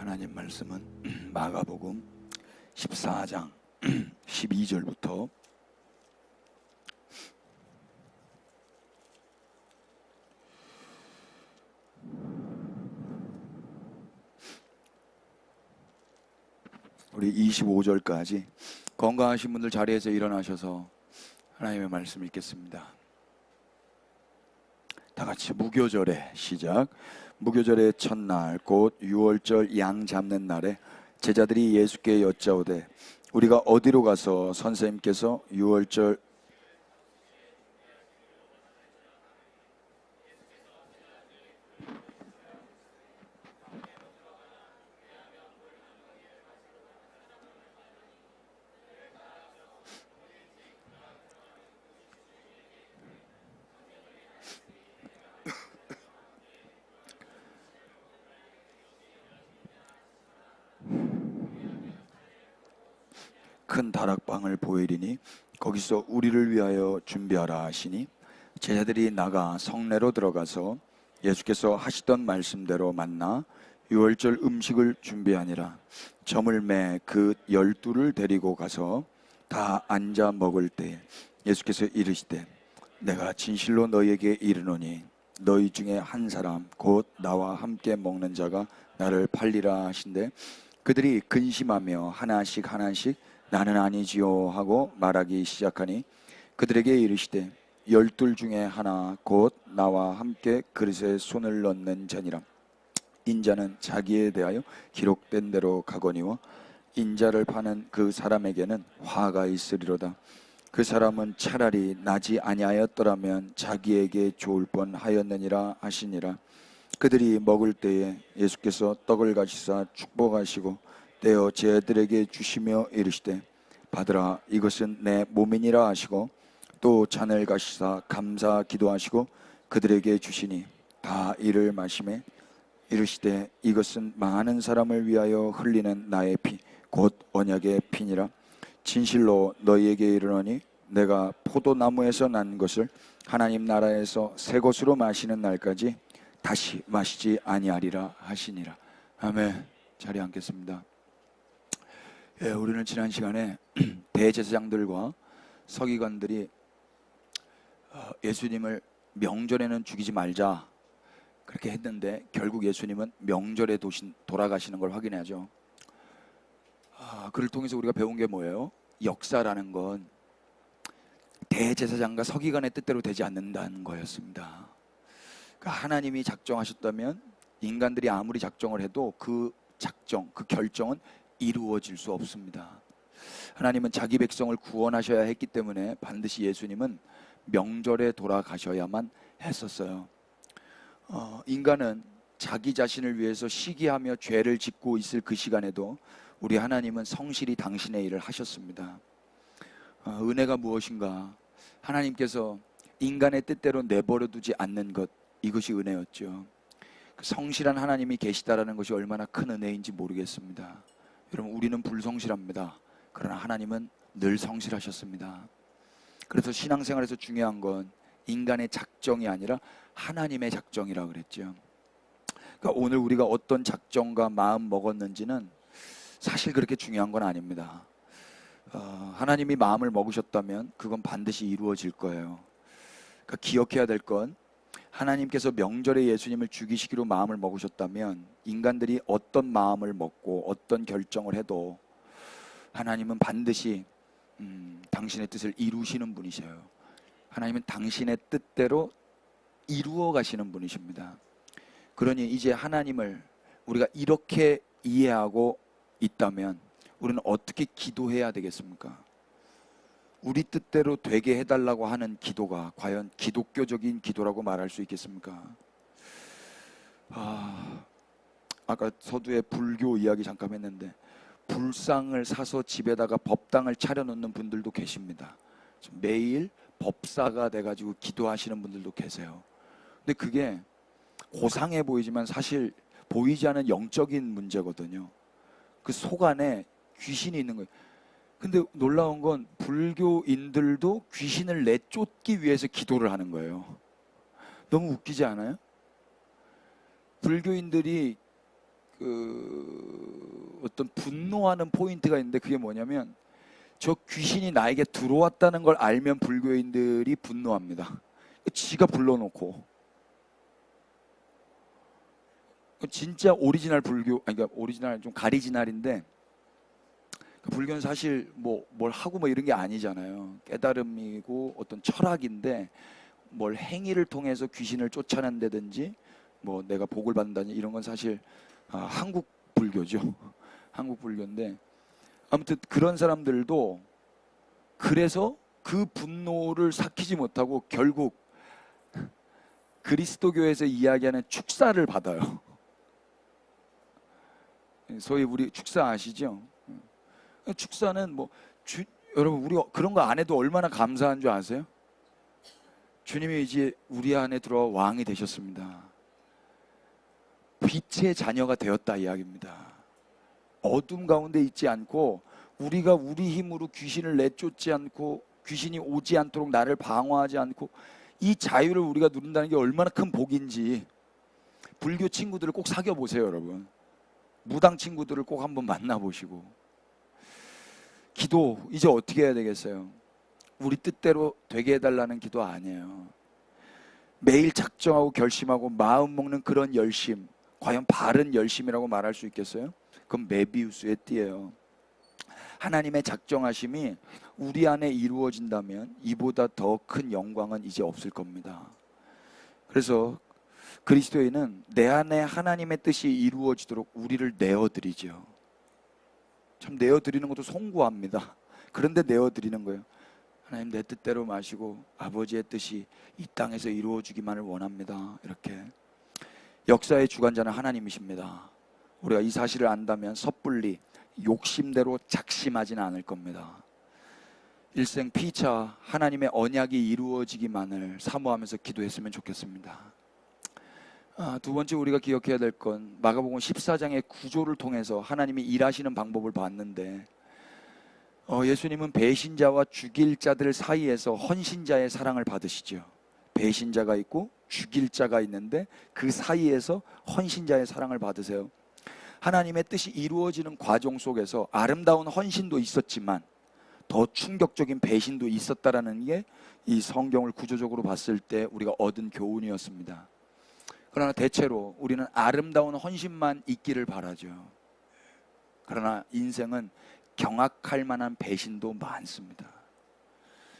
하나님 말씀은 마가복음 14장 12절부터 우리 25절까지 건강하신 분들 자리에서 일어나셔서 하나님의 말씀 읽겠습니다. 다 같이 무교절의 시작. 무교절의 첫날 곧 유월절 양 잡는 날에 제자들이 예수께 여짜오되 우리가 어디로 가서 선생님께서 유월절 큰 다락방을 보이리니 거기서 우리를 위하여 준비하라 하시니 제자들이 나가 성내로 들어가서 예수께서 하시던 말씀대로 만나 유월절 음식을 준비하니라. 점을 매 그 12를 데리고 가서 다 앉아 먹을 때 예수께서 이르시되 내가 진실로 너희에게 이르노니 너희 중에 한 사람 곧 나와 함께 먹는 자가 나를 팔리라 하신대 그들이 근심하며 하나씩 나는 아니지요 하고 말하기 시작하니 그들에게 이르시되 12 중에 하나 곧 나와 함께 그릇에 손을 넣는 자니라. 인자는 자기에 대하여 기록된 대로 가거니와 인자를 파는 그 사람에게는 화가 있으리로다. 그 사람은 차라리 나지 아니하였더라면 자기에게 좋을 뻔하였느니라 하시니라. 그들이 먹을 때에 예수께서 떡을 가시사 축복하시고 떼어 제자들에게 주시며 이르시되 받으라 이것은 내 몸이니라 하시고 또 잔을 가시사 감사 기도하시고 그들에게 주시니 다 이를 마시매 이르시되 이것은 많은 사람을 위하여 흘리는 나의 피 곧 언약의 피니라. 진실로 너희에게 이르노니 내가 포도나무에서 난 것을 하나님 나라에서 새 것으로 마시는 날까지 다시 마시지 아니하리라 하시니라. 아멘. 자리에 앉겠습니다. 우리는 지난 시간에 대제사장들과 서기관들이 예수님을 명절에는 죽이지 말자 그렇게 했는데 결국 예수님은 명절에 돌아가시는 걸 확인하죠. 그를 통해서 우리가 배운 게 뭐예요? 역사라는 건 대제사장과 서기관의 뜻대로 되지 않는다는 거였습니다. 그러니까 하나님이 작정하셨다면 인간들이 아무리 작정을 해도 그 결정은 이루어질 수 없습니다. 하나님은 자기 백성을 구원하셔야 했기 때문에 반드시 예수님은 명절에 돌아가셔야만 했었어요. 인간은 자기 자신을 위해서 시기하며 죄를 짓고 있을 그 시간에도 우리 하나님은 성실히 당신의 일을 하셨습니다. 은혜가 무엇인가? 하나님께서 인간의 뜻대로 내버려 두지 않는 것, 이것이 은혜였죠. 성실한 하나님이 계시다라는 것이 얼마나 큰 은혜인지 모르겠습니다. 여러분, 우리는 불성실합니다. 그러나 하나님은 늘 성실하셨습니다. 그래서 신앙생활에서 중요한 건 인간의 작정이 아니라 하나님의 작정이라고 그랬죠. 그러니까 오늘 우리가 어떤 작정과 마음 먹었는지는 사실 그렇게 중요한 건 아닙니다. 하나님이 마음을 먹으셨다면 그건 반드시 이루어질 거예요. 그러니까 기억해야 될 건 하나님께서 명절에 예수님을 죽이시기로 마음을 먹으셨다면 인간들이 어떤 마음을 먹고 어떤 결정을 해도 하나님은 반드시 당신의 뜻을 이루시는 분이셔요. 하나님은 당신의 뜻대로 이루어 가시는 분이십니다. 그러니 이제 하나님을 우리가 이렇게 이해하고 있다면 우리는 어떻게 기도해야 되겠습니까? 우리 뜻대로 되게 해달라고 하는 기도가 과연 기독교적인 기도라고 말할 수 있겠습니까? 아까 서두에 불교 이야기 잠깐 했는데 불상을 사서 집에다가 법당을 차려놓는 분들도 계십니다. 매일 법사가 돼가지고 기도하시는 분들도 계세요. 근데 그게 고상해 보이지만 사실 보이지 않은 영적인 문제거든요. 그 속 안에 귀신이 있는 거예요. 근데 놀라운 건 불교인들도 귀신을 내쫓기 위해서 기도를 하는 거예요. 너무 웃기지 않아요? 불교인들이 어떤 분노하는 포인트가 있는데, 그게 뭐냐면 저 귀신이 나에게 들어왔다는 걸 알면 불교인들이 분노합니다. 지가 불러놓고. 진짜 오리지널 불교, 아니 그러니까 오리지널 좀 가리지널인데, 불교는 사실 뭘 하고 이런 게 아니잖아요. 깨달음이고 어떤 철학인데, 뭘 행위를 통해서 귀신을 쫓아낸다든지 내가 복을 받는다든지 이런 건 사실 한국 불교죠. 한국 불교인데, 아무튼 그런 사람들도 그래서 그 분노를 삭히지 못하고 결국 그리스도교에서 이야기하는 축사를 받아요. 소위 우리 축사 아시죠? 축사는 여러분 우리 그런 거 안 해도 얼마나 감사한 줄 아세요? 주님이 이제 우리 안에 들어와 왕이 되셨습니다. 빛의 자녀가 되었다 이야기입니다. 어둠 가운데 있지 않고, 우리가 우리 힘으로 귀신을 내쫓지 않고 귀신이 오지 않도록 나를 방어하지 않고, 이 자유를 우리가 누린다는 게 얼마나 큰 복인지 불교 친구들을 꼭 사귀어 보세요. 여러분, 무당 친구들을 꼭 한번 만나보시고. 기도 이제 어떻게 해야 되겠어요? 우리 뜻대로 되게 해달라는 기도 아니에요. 매일 작정하고 결심하고 마음 먹는 그런 열심, 과연 바른 열심이라고 말할 수 있겠어요? 그건 메비우스의 띠예요. 하나님의 작정하심이 우리 안에 이루어진다면 이보다 더 큰 영광은 이제 없을 겁니다. 그래서 그리스도인은 내 안에 하나님의 뜻이 이루어지도록 우리를 내어드리죠. 참 내어드리는 것도 송구합니다. 그런데 내어드리는 거예요. 하나님, 내 뜻대로 마시고 아버지의 뜻이 이 땅에서 이루어지기만을 원합니다. 이렇게. 역사의 주관자는 하나님이십니다. 우리가 이 사실을 안다면 섣불리 욕심대로 작심하지는 않을 겁니다. 일생 피차 하나님의 언약이 이루어지기만을 사모하면서 기도했으면 좋겠습니다. 두 번째 우리가 기억해야 될 건 마가복음 14장의 구조를 통해서 하나님이 일하시는 방법을 봤는데, 예수님은 배신자와 죽일 자들 사이에서 헌신자의 사랑을 받으시죠. 배신자가 있고 죽일 자가 있는데 그 사이에서 헌신자의 사랑을 받으세요. 하나님의 뜻이 이루어지는 과정 속에서 아름다운 헌신도 있었지만 더 충격적인 배신도 있었다라는 게 이 성경을 구조적으로 봤을 때 우리가 얻은 교훈이었습니다. 그러나 대체로 우리는 아름다운 헌신만 있기를 바라죠. 그러나 인생은 경악할 만한 배신도 많습니다.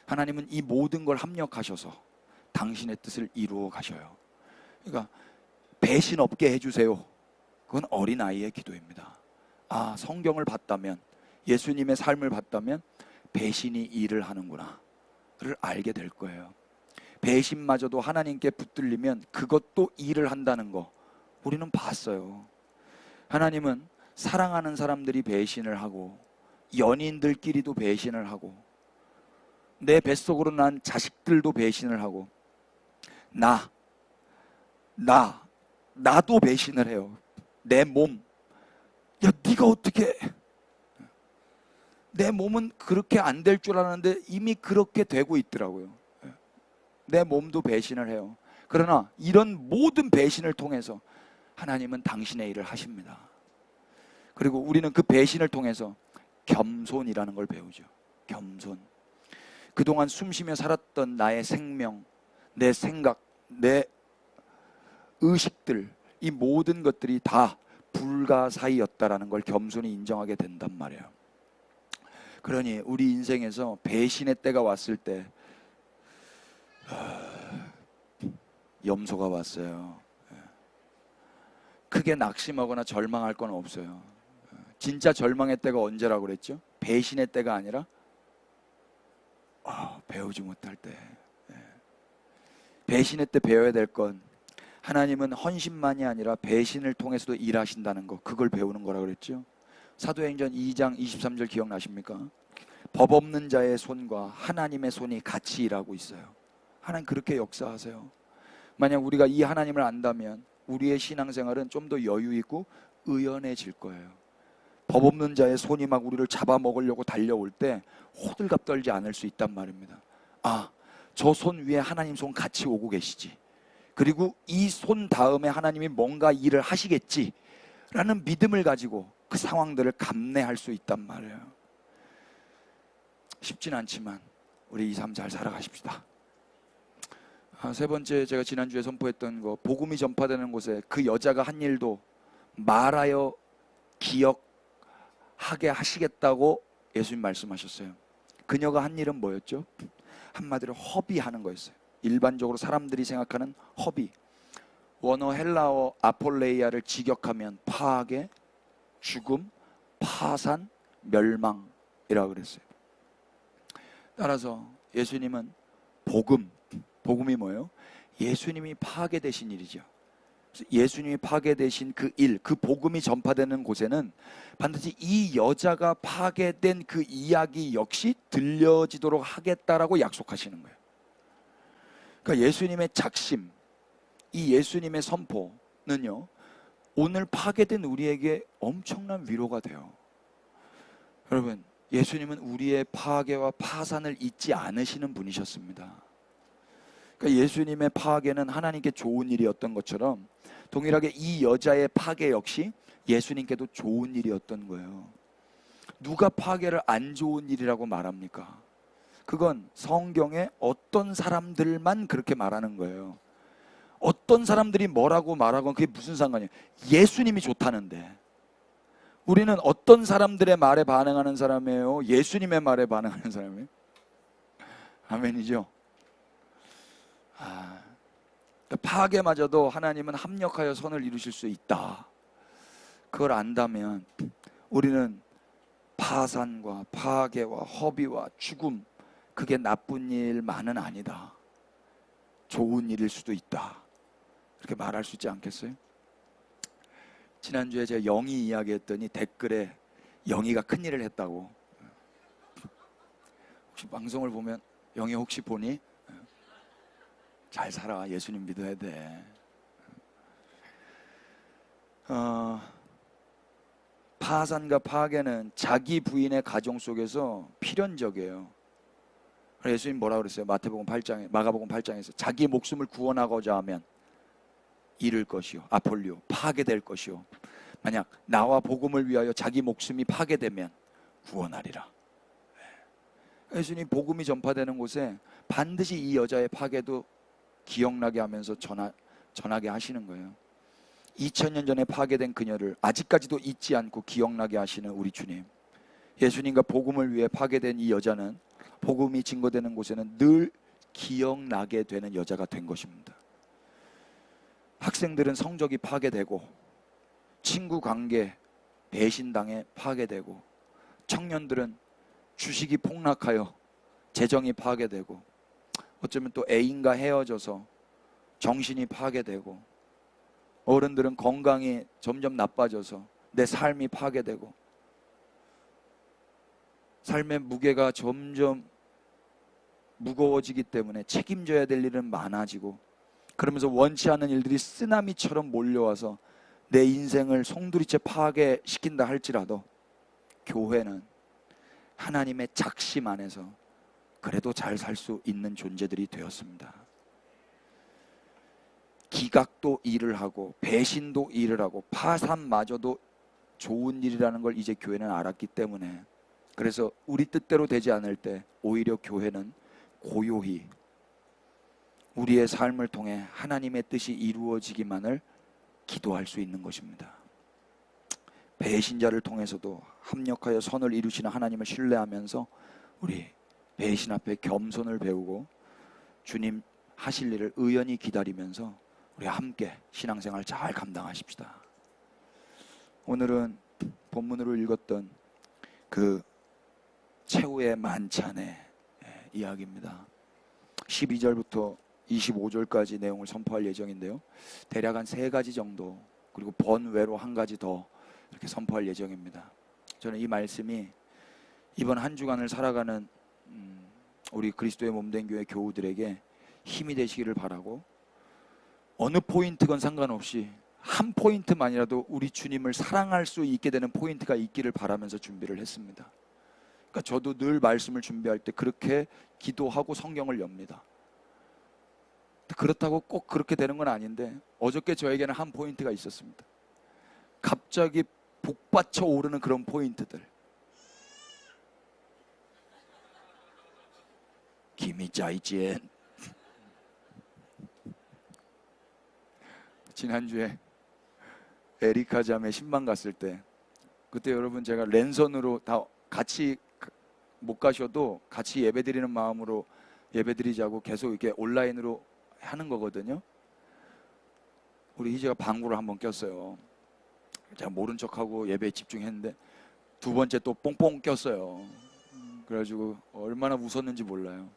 하나님은 이 모든 걸 합력하셔서 당신의 뜻을 이루어 가셔요. 그러니까 배신 없게 해주세요. 그건 어린아이의 기도입니다. 성경을 봤다면, 예수님의 삶을 봤다면 배신이 일을 하는구나 를 알게 될 거예요. 배신마저도 하나님께 붙들리면 그것도 일을 한다는 거 우리는 봤어요. 하나님은 사랑하는 사람들이 배신을 하고, 연인들끼리도 배신을 하고, 내 뱃속으로 난 자식들도 배신을 하고, 나도 배신을 해요. 내 몸, 야 네가 어떻게, 내 몸은 그렇게 안 될 줄 알았는데 이미 그렇게 되고 있더라고요. 내 몸도 배신을 해요. 그러나 이런 모든 배신을 통해서 하나님은 당신의 일을 하십니다. 그리고 우리는 그 배신을 통해서 겸손이라는 걸 배우죠. 겸손. 그동안 숨쉬며 살았던 나의 생명, 내 생각, 내 의식들, 이 모든 것들이 다 불가사의였다라는 걸 겸손히 인정하게 된단 말이에요. 그러니 우리 인생에서 배신의 때가 왔을 때 염소가 왔어요. 크게 낙심하거나 절망할 건 없어요. 진짜 절망의 때가 언제라고 그랬죠? 배신의 때가 아니라 배우지 못할 때. 배신의 때 배워야 될 건 하나님은 헌신만이 아니라 배신을 통해서도 일하신다는 거, 그걸 배우는 거라고 그랬죠. 사도행전 2장 23절 기억나십니까? 법 없는 자의 손과 하나님의 손이 같이 일하고 있어요. 하나님 그렇게 역사하세요. 만약 우리가 이 하나님을 안다면 우리의 신앙생활은 좀 더 여유 있고 의연해질 거예요. 법 없는 자의 손이 막 우리를 잡아먹으려고 달려올 때 호들갑 떨지 않을 수 있단 말입니다. 저 손 위에 하나님 손 같이 오고 계시지, 그리고 이 손 다음에 하나님이 뭔가 일을 하시겠지 라는 믿음을 가지고 그 상황들을 감내할 수 있단 말이에요. 쉽진 않지만 우리 이 삶 잘 살아가십시다. 세 번째, 제가 지난주에 선포했던 거, 복음이 전파되는 곳에 그 여자가 한 일도 말하여 기억하게 하시겠다고 예수님 말씀하셨어요. 그녀가 한 일은 뭐였죠? 한마디로 허비하는 거였어요. 일반적으로 사람들이 생각하는 허비, 원어 헬라어 아폴레이아를 직역하면 파괴, 죽음, 파산, 멸망이라고 그랬어요. 따라서 예수님은 복음이 뭐예요? 예수님이 파괴되신 일이죠. 예수님이 파괴되신 그 일, 그 복음이 전파되는 곳에는 반드시 이 여자가 파괴된 그 이야기 역시 들려지도록 하겠다라고 약속하시는 거예요. 그러니까 예수님의 작심, 이 예수님의 선포는요, 오늘 파괴된 우리에게 엄청난 위로가 돼요. 여러분, 예수님은 우리의 파괴와 파산을 잊지 않으시는 분이셨습니다. 그러니까 예수님의 파괴는 하나님께 좋은 일이었던 것처럼 동일하게 이 여자의 파괴 역시 예수님께도 좋은 일이었던 거예요. 누가 파괴를 안 좋은 일이라고 말합니까? 그건 성경에 어떤 사람들만 그렇게 말하는 거예요. 어떤 사람들이 뭐라고 말하건 그게 무슨 상관이에요? 예수님이 좋다는데. 우리는 어떤 사람들의 말에 반응하는 사람이에요? 예수님의 말에 반응하는 사람이에요? 아멘이죠? 파괴마저도 하나님은 합력하여 선을 이루실 수 있다. 그걸 안다면 우리는 파산과 파괴와 허비와 죽음, 그게 나쁜 일만은 아니다, 좋은 일일 수도 있다, 그렇게 말할 수 있지 않겠어요? 지난주에 제가 영희 이야기했더니 댓글에 영희가 큰일을 했다고. 혹시 방송을 보면 영희 혹시 보니? 잘 살아, 예수님 믿어야 돼. 파산과 파괴는 자기 부인의 가정 속에서 필연적이에요. 예수님 뭐라고 그랬어요? 마가복음 8장에서 자기 목숨을 구원하고자 하면 잃을 것이요, 아폴리오, 파괴될 것이요, 만약 나와 복음을 위하여 자기 목숨이 파괴되면 구원하리라. 예수님 복음이 전파되는 곳에 반드시 이 여자의 파괴도 기억나게 하면서 전하게 하시는 거예요. 2000년 전에 파괴된 그녀를 아직까지도 잊지 않고 기억나게 하시는 우리 주님. 예수님과 복음을 위해 파괴된 이 여자는 복음이 증거되는 곳에는 늘 기억나게 되는 여자가 된 것입니다. 학생들은 성적이 파괴되고, 친구 관계 배신당해 파괴되고, 청년들은 주식이 폭락하여 재정이 파괴되고, 어쩌면 또 애인과 헤어져서 정신이 파괴되고, 어른들은 건강이 점점 나빠져서 내 삶이 파괴되고, 삶의 무게가 점점 무거워지기 때문에 책임져야 될 일은 많아지고, 그러면서 원치 않은 일들이 쓰나미처럼 몰려와서 내 인생을 송두리째 파괴시킨다 할지라도 교회는 하나님의 작심 안에서 그래도 잘 살 수 있는 존재들이 되었습니다. 기각도 일을 하고 배신도 일을 하고 파산마저도 좋은 일이라는 걸 이제 교회는 알았기 때문에, 그래서 우리 뜻대로 되지 않을 때 오히려 교회는 고요히 우리의 삶을 통해 하나님의 뜻이 이루어지기만을 기도할 수 있는 것입니다. 배신자를 통해서도 합력하여 선을 이루시는 하나님을 신뢰하면서 우리 배신 앞에 겸손을 배우고 주님 하실 일을 의연히 기다리면서 우리 함께 신앙생활 잘 감당하십시다. 오늘은 본문으로 읽었던 그 최후의 만찬의 이야기입니다. 12절부터 25절까지 내용을 선포할 예정인데요, 대략 한 3가지 정도, 그리고 번외로 1가지 더 이렇게 선포할 예정입니다. 저는 이 말씀이 이번 한 주간을 살아가는 우리 그리스도의 몸된 교회 교우들에게 힘이 되시기를 바라고, 어느 포인트건 상관없이 한 포인트만이라도 우리 주님을 사랑할 수 있게 되는 포인트가 있기를 바라면서 준비를 했습니다. 그러니까 저도 늘 말씀을 준비할 때 그렇게 기도하고 성경을 엽니다. 그렇다고 꼭 그렇게 되는 건 아닌데, 어저께 저에게는 한 포인트가 있었습니다. 갑자기 복받쳐 오르는 그런 포인트들. 김이짜이지엔. 지난주에 에리카 자매 신방 갔을 때, 그때 여러분 제가 랜선으로 다 같이 못 가셔도 같이 예배드리는 마음으로 예배드리자고 계속 이렇게 온라인으로 하는 거거든요. 우리 희재가 방구를 한번 꼈어요. 제가 모른 척하고 예배에 집중했는데 두 번째 또 뽕뽕 꼈어요. 그래가지고 얼마나 웃었는지 몰라요.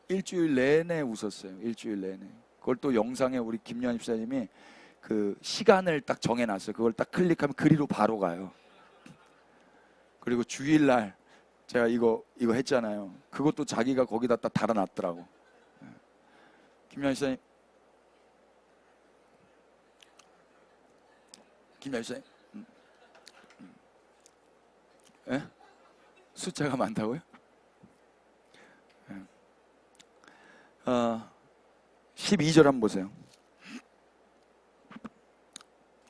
일주일 내내 웃었어요. 일주일 내내. 그걸 또 영상에 우리 김요한 집사님이 그 시간을 딱 정해놨어요. 그걸 딱 클릭하면 그리로 바로 가요. 그리고 주일날 제가 이거 했잖아요. 그것도 자기가 거기다 딱 달아놨더라고. 김요한 집사님, 김요한 집사님, 예? 숫자가 많다고요? 12절 한번 보세요.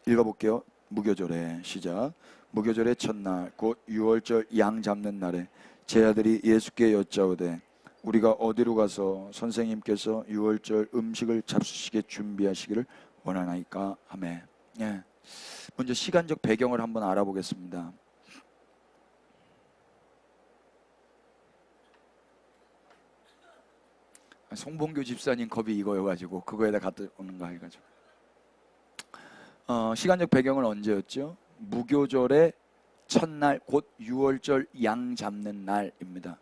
읽어볼게요. 무교절에 시작. 무교절의 첫날 곧 유월절 양 잡는 날에 제 아들이 예수께 여짜오되 우리가 어디로 가서 선생님께서 유월절 음식을 잡수시게 준비하시기를 원하나이까 하매. 예. 먼저 시간적 배경을 한번 알아보겠습니다. 송봉교 집사님 컵이 이거여가지고 그거에다 갖다 오는가 해가지고. 시간적 배경은 언제였죠? 무교절의 첫날 곧 유월절 양 잡는 날입니다.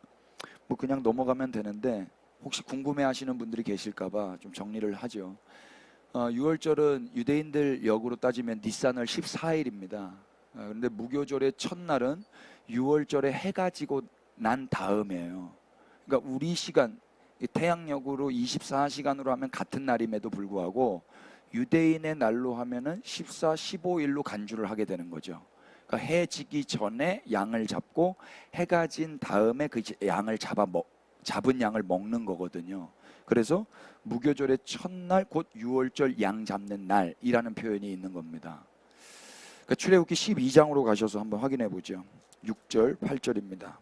뭐 그냥 넘어가면 되는데 혹시 궁금해하시는 분들이 계실까봐 좀 정리를 하죠. 유월절은 유대인들 역으로 따지면 니산월 14일입니다. 그런데 무교절의 첫날은 유월절에 해가 지고 난 다음이에요. 그러니까 우리 시간 태양력으로 24시간으로 하면 같은 날임에도 불구하고 유대인의 날로 하면은 14, 15일로 간주를 하게 되는 거죠. 그러니까 해 지기 전에 양을 잡고 해가 진 다음에 그 양을 잡은 양을 먹는 거거든요. 그래서 무교절의 첫날 곧 유월절 양 잡는 날이라는 표현이 있는 겁니다. 그러니까 출애굽기 12장으로 가셔서 한번 확인해 보죠. 6절, 8절입니다.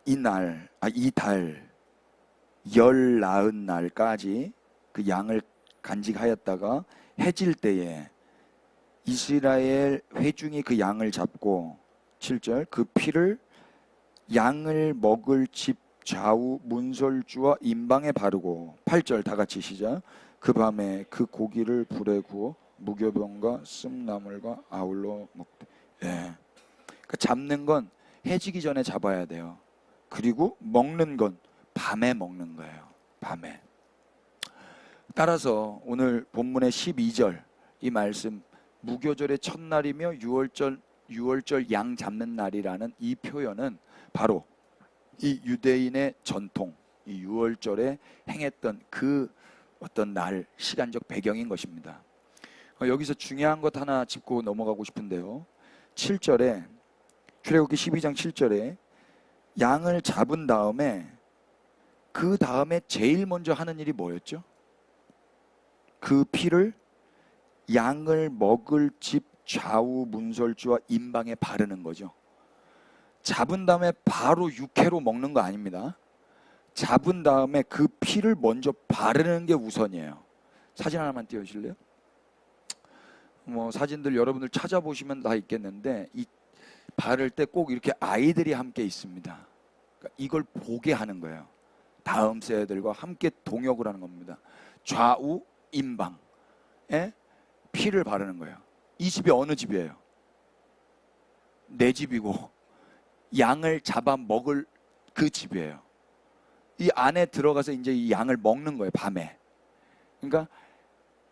이 달 열 나흔 날까지 그 양을 간직하였다가 해질 때에 이스라엘 회중이 그 양을 잡고 7절 그 피를 양을 먹을 집 좌우 문설주와 임방에 바르고 8절 다 같이 시작. 그 밤에 그 고기를 불에 구워 무교병과 씀나물과 아울러 먹되. 예. 그러니까 잡는 건 해지기 전에 잡아야 돼요. 그리고 먹는 건 밤에 먹는 거예요. 밤에. 따라서 오늘 본문의 12절 이 말씀 무교절의 첫날이며 유월절 양 잡는 날이라는 이 표현은 바로 이 유대인의 전통, 이 유월절에 행했던 그 어떤 날 시간적 배경인 것입니다. 여기서 중요한 것 하나 짚고 넘어가고 싶은데요. 7절에 출애굽기 12장 7절에 양을 잡은 다음에 그 다음에 제일 먼저 하는 일이 뭐였죠? 그 피를 양을 먹을 집 좌우 문설주와 임방에 바르는 거죠. 잡은 다음에 바로 육회로 먹는 거 아닙니다. 잡은 다음에 그 피를 먼저 바르는 게 우선이에요. 사진 하나만 띄워주실래요? 뭐 사진들 여러분들 찾아보시면 다 있겠는데 이 바를 때 꼭 이렇게 아이들이 함께 있습니다. 그러니까 이걸 보게 하는 거예요. 다음 세대들과 함께 동역을 하는 겁니다. 좌우 임방에 피를 바르는 거예요. 이 집이 어느 집이에요? 내 집이고 양을 잡아 먹을 그 집이에요. 이 안에 들어가서 이제 이 양을 먹는 거예요. 밤에. 그러니까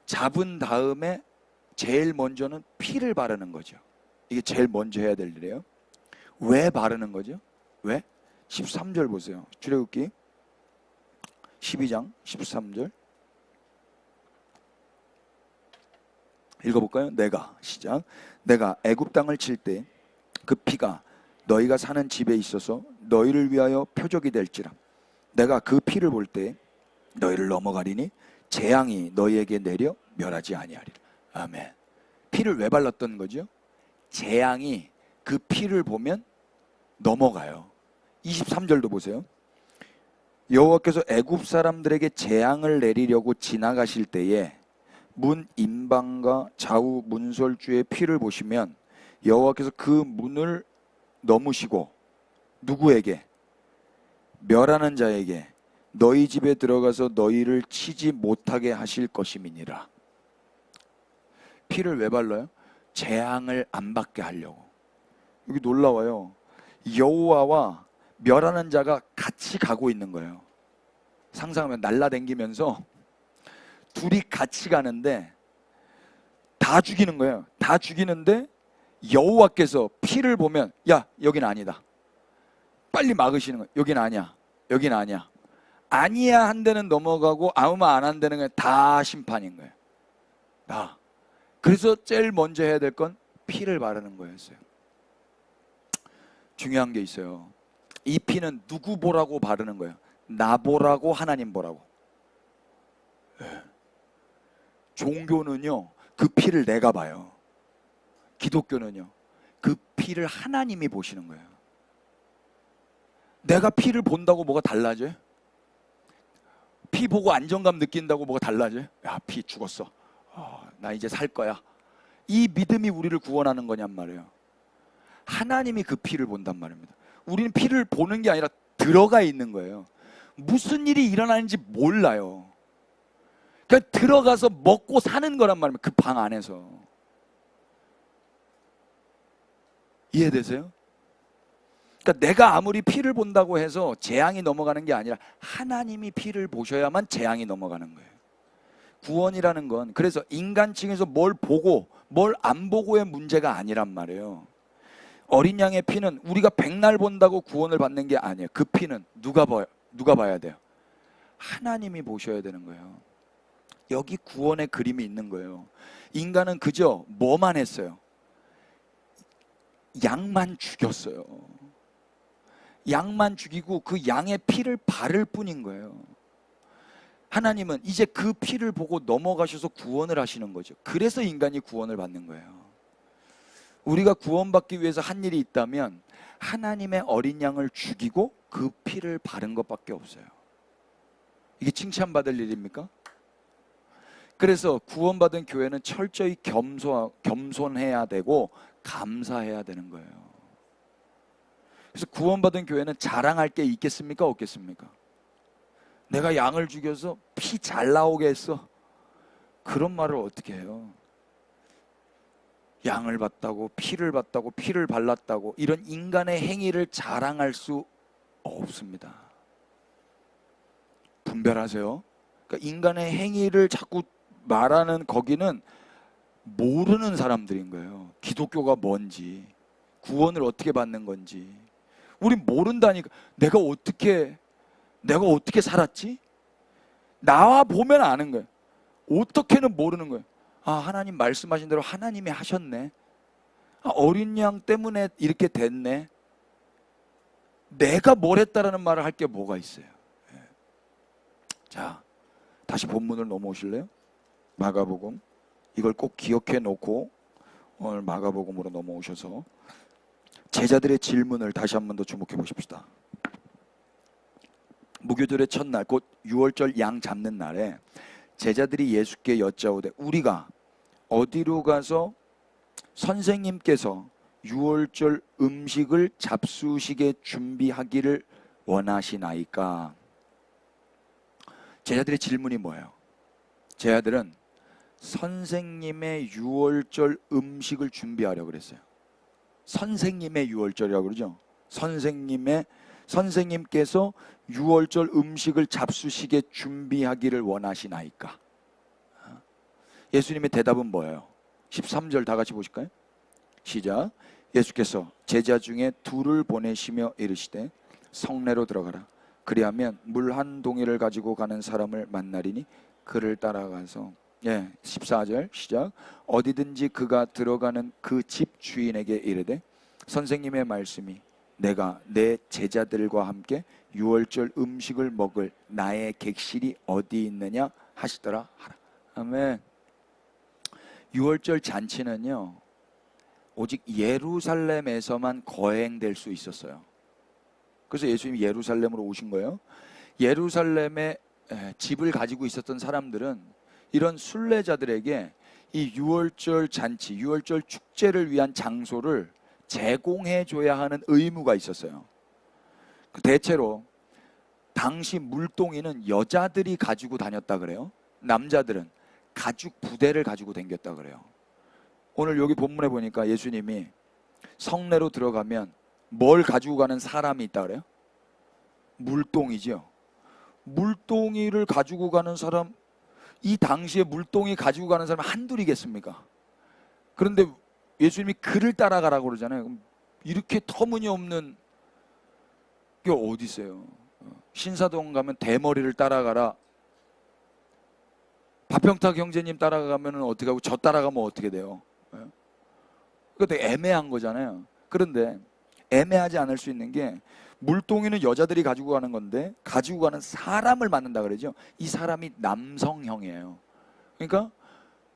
잡은 다음에 제일 먼저는 피를 바르는 거죠. 이게 제일 먼저 해야 될 일이에요. 왜 바르는 거죠? 왜? 13절 보세요. 출애굽기 12장 13절 읽어볼까요? 내가 애굽 땅을 칠 때 그 피가 너희가 사는 집에 있어서 너희를 위하여 표적이 될지라. 내가 그 피를 볼 때 너희를 넘어가리니 재앙이 너희에게 내려 멸하지 아니하리라. 아멘. 피를 왜 발랐던 거죠? 재앙이 그 피를 보면 넘어가요. 23절도 보세요. 여호와께서 애굽 사람들에게 재앙을 내리려고 지나가실 때에 문 임방과 좌우 문설주의 피를 보시면 여호와께서 그 문을 넘으시고 누구에게? 멸하는 자에게 너희 집에 들어가서 너희를 치지 못하게 하실 것임이니라. 피를 왜 발라요? 재앙을 안 받게 하려고. 여기 놀라워요. 여호와와 멸하는 자가 같이 가고 있는 거예요. 상상하면 날라다니면서 둘이 같이 가는데 다 죽이는 거예요. 다 죽이는데 여호와께서 피를 보면 야, 여긴 아니다. 빨리 막으시는 거예요. 여긴 아니야. 여긴 아니야. 아니야 한 데는 넘어가고 아무 말 안 한 데는 그냥 다 심판인 거예요. 다. 그래서 제일 먼저 해야 될 건 피를 바르는 거였어요. 중요한 게 있어요. 이 피는 누구 보라고 바르는 거예요? 나 보라고, 하나님 보라고. 종교는요, 그 피를 내가 봐요. 기독교는요, 그 피를 하나님이 보시는 거예요. 내가 피를 본다고 뭐가 달라져요? 피 보고 안정감 느낀다고 뭐가 달라져요? 야, 피 죽었어. 나 이제 살 거야. 이 믿음이 우리를 구원하는 거냔 말이에요. 하나님이 그 피를 본단 말입니다. 우리는 피를 보는 게 아니라 들어가 있는 거예요. 무슨 일이 일어나는지 몰라요. 그러니까 들어가서 먹고 사는 거란 말입니다. 그 방 안에서. 이해되세요? 그러니까 내가 아무리 피를 본다고 해서 재앙이 넘어가는 게 아니라 하나님이 피를 보셔야만 재앙이 넘어가는 거예요. 구원이라는 건 그래서 인간층에서 뭘 보고 뭘 안 보고의 문제가 아니란 말이에요. 어린 양의 피는 우리가 백날 본다고 구원을 받는 게 아니에요. 그 피는 누가 봐야 돼요? 하나님이 보셔야 되는 거예요. 여기 구원의 그림이 있는 거예요. 인간은 그저 뭐만 했어요? 양만 죽였어요. 양만 죽이고 그 양의 피를 바를 뿐인 거예요. 하나님은 이제 그 피를 보고 넘어가셔서 구원을 하시는 거죠. 그래서 인간이 구원을 받는 거예요. 우리가 구원받기 위해서 한 일이 있다면 하나님의 어린 양을 죽이고 그 피를 바른 것밖에 없어요. 이게 칭찬받을 일입니까? 그래서 구원받은 교회는 철저히 겸손해야 되고 감사해야 되는 거예요. 그래서 구원받은 교회는 자랑할 게 있겠습니까? 없겠습니까? 내가 양을 죽여서 피 잘 나오게 했어. 그런 말을 어떻게 해요? 양을 봤다고, 피를 봤다고, 피를 발랐다고 이런 인간의 행위를 자랑할 수 없습니다. 분별하세요. 그러니까 인간의 행위를 자꾸 말하는 거기는 모르는 사람들인 거예요. 기독교가 뭔지, 구원을 어떻게 받는 건지. 우리 모른다니까. 내가 어떻게 살았지? 나와 보면 아는 거예요. 어떻게는 모르는 거예요. 아, 하나님 말씀하신 대로 하나님이 하셨네. 아, 어린 양 때문에 이렇게 됐네. 내가 뭘 했다라는 말을 할 게 뭐가 있어요. 자, 다시 본문을 넘어오실래요? 마가복음. 이걸 꼭 기억해 놓고 오늘 마가복음으로 넘어오셔서 제자들의 질문을 다시 한 번 더 주목해 보십시다. 무교절의 첫날 곧 유월절 양 잡는 날에 제자들이 예수께 여짜오되 우리가 어디로 가서 선생님께서 유월절 음식을 잡수시게 준비하기를 원하시나이까? 제자들의 질문이 뭐예요? 제자들은 선생님의 유월절 음식을 준비하려고 그랬어요. 선생님의 유월절이라고 그러죠. 선생님께서 유월절 음식을 잡수시게 준비하기를 원하시나이까? 예수님의 대답은 뭐예요? 13절 다 같이 보실까요? 시작. 예수께서 제자 중에 둘을 보내시며 이르시되 성내로 들어가라. 그리하면 물 한 동이를 가지고 가는 사람을 만나리니 그를 따라가서 14절 시작. 어디든지 그가 들어가는 그 집 주인에게 이르되 선생님의 말씀이 내가 내 제자들과 함께 유월절 음식을 먹을 나의 객실이 어디 있느냐 하시더라 하라. 아멘. 유월절 잔치는요, 오직 예루살렘에서만 거행될 수 있었어요. 그래서 예수님이 예루살렘으로 오신 거예요. 예루살렘에 집을 가지고 있었던 사람들은 이런 순례자들에게 이 유월절 잔치, 유월절 축제를 위한 장소를 제공해 줘야 하는 의무가 있었어요. 대체로 당시 물동이는 여자들이 가지고 다녔다 그래요. 남자들은 가죽 부대를 가지고 다녔다 그래요. 오늘 여기 본문에 보니까 예수님이 성내로 들어가면 뭘 가지고 가는 사람이 있다 그래요? 물동이죠. 물동이를 가지고 가는 사람, 이 당시에 물동이 가지고 가는 사람이 한둘이겠습니까? 그런데 예수님이 그를 따라가라고 그러잖아요. 그럼 이렇게 터무니없는 게 어디 있어요? 신사동 가면 대머리를 따라가라. 박평탁 형제님 따라가면 어떻게 하고 저 따라가면 어떻게 돼요? 그것도 애매한 거잖아요. 그런데 애매하지 않을 수 있는 게 물동이는 여자들이 가지고 가는 건데 가지고 가는 사람을 만난다 그러죠. 이 사람이 남성형이에요. 그러니까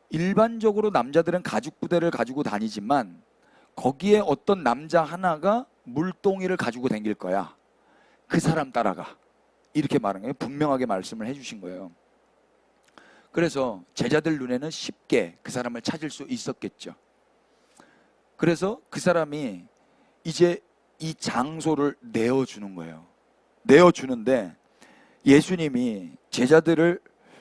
일반적으로 남자들은 가죽 부대를 가지고 다니지만 거기에 어떤 남자 하나가 물동이를 가지고 다닐 거야. 그 사람 따라가. 이렇게 말한 거예요. 분명하게 말씀을 해주신 거예요. 그래서 제자들 눈에는 쉽게 그 사람을 찾을 수 있었겠죠. 그래서 그 사람이 이제 이 장소를 내어주는 거예요. 내어주는데 예수님이 제자들을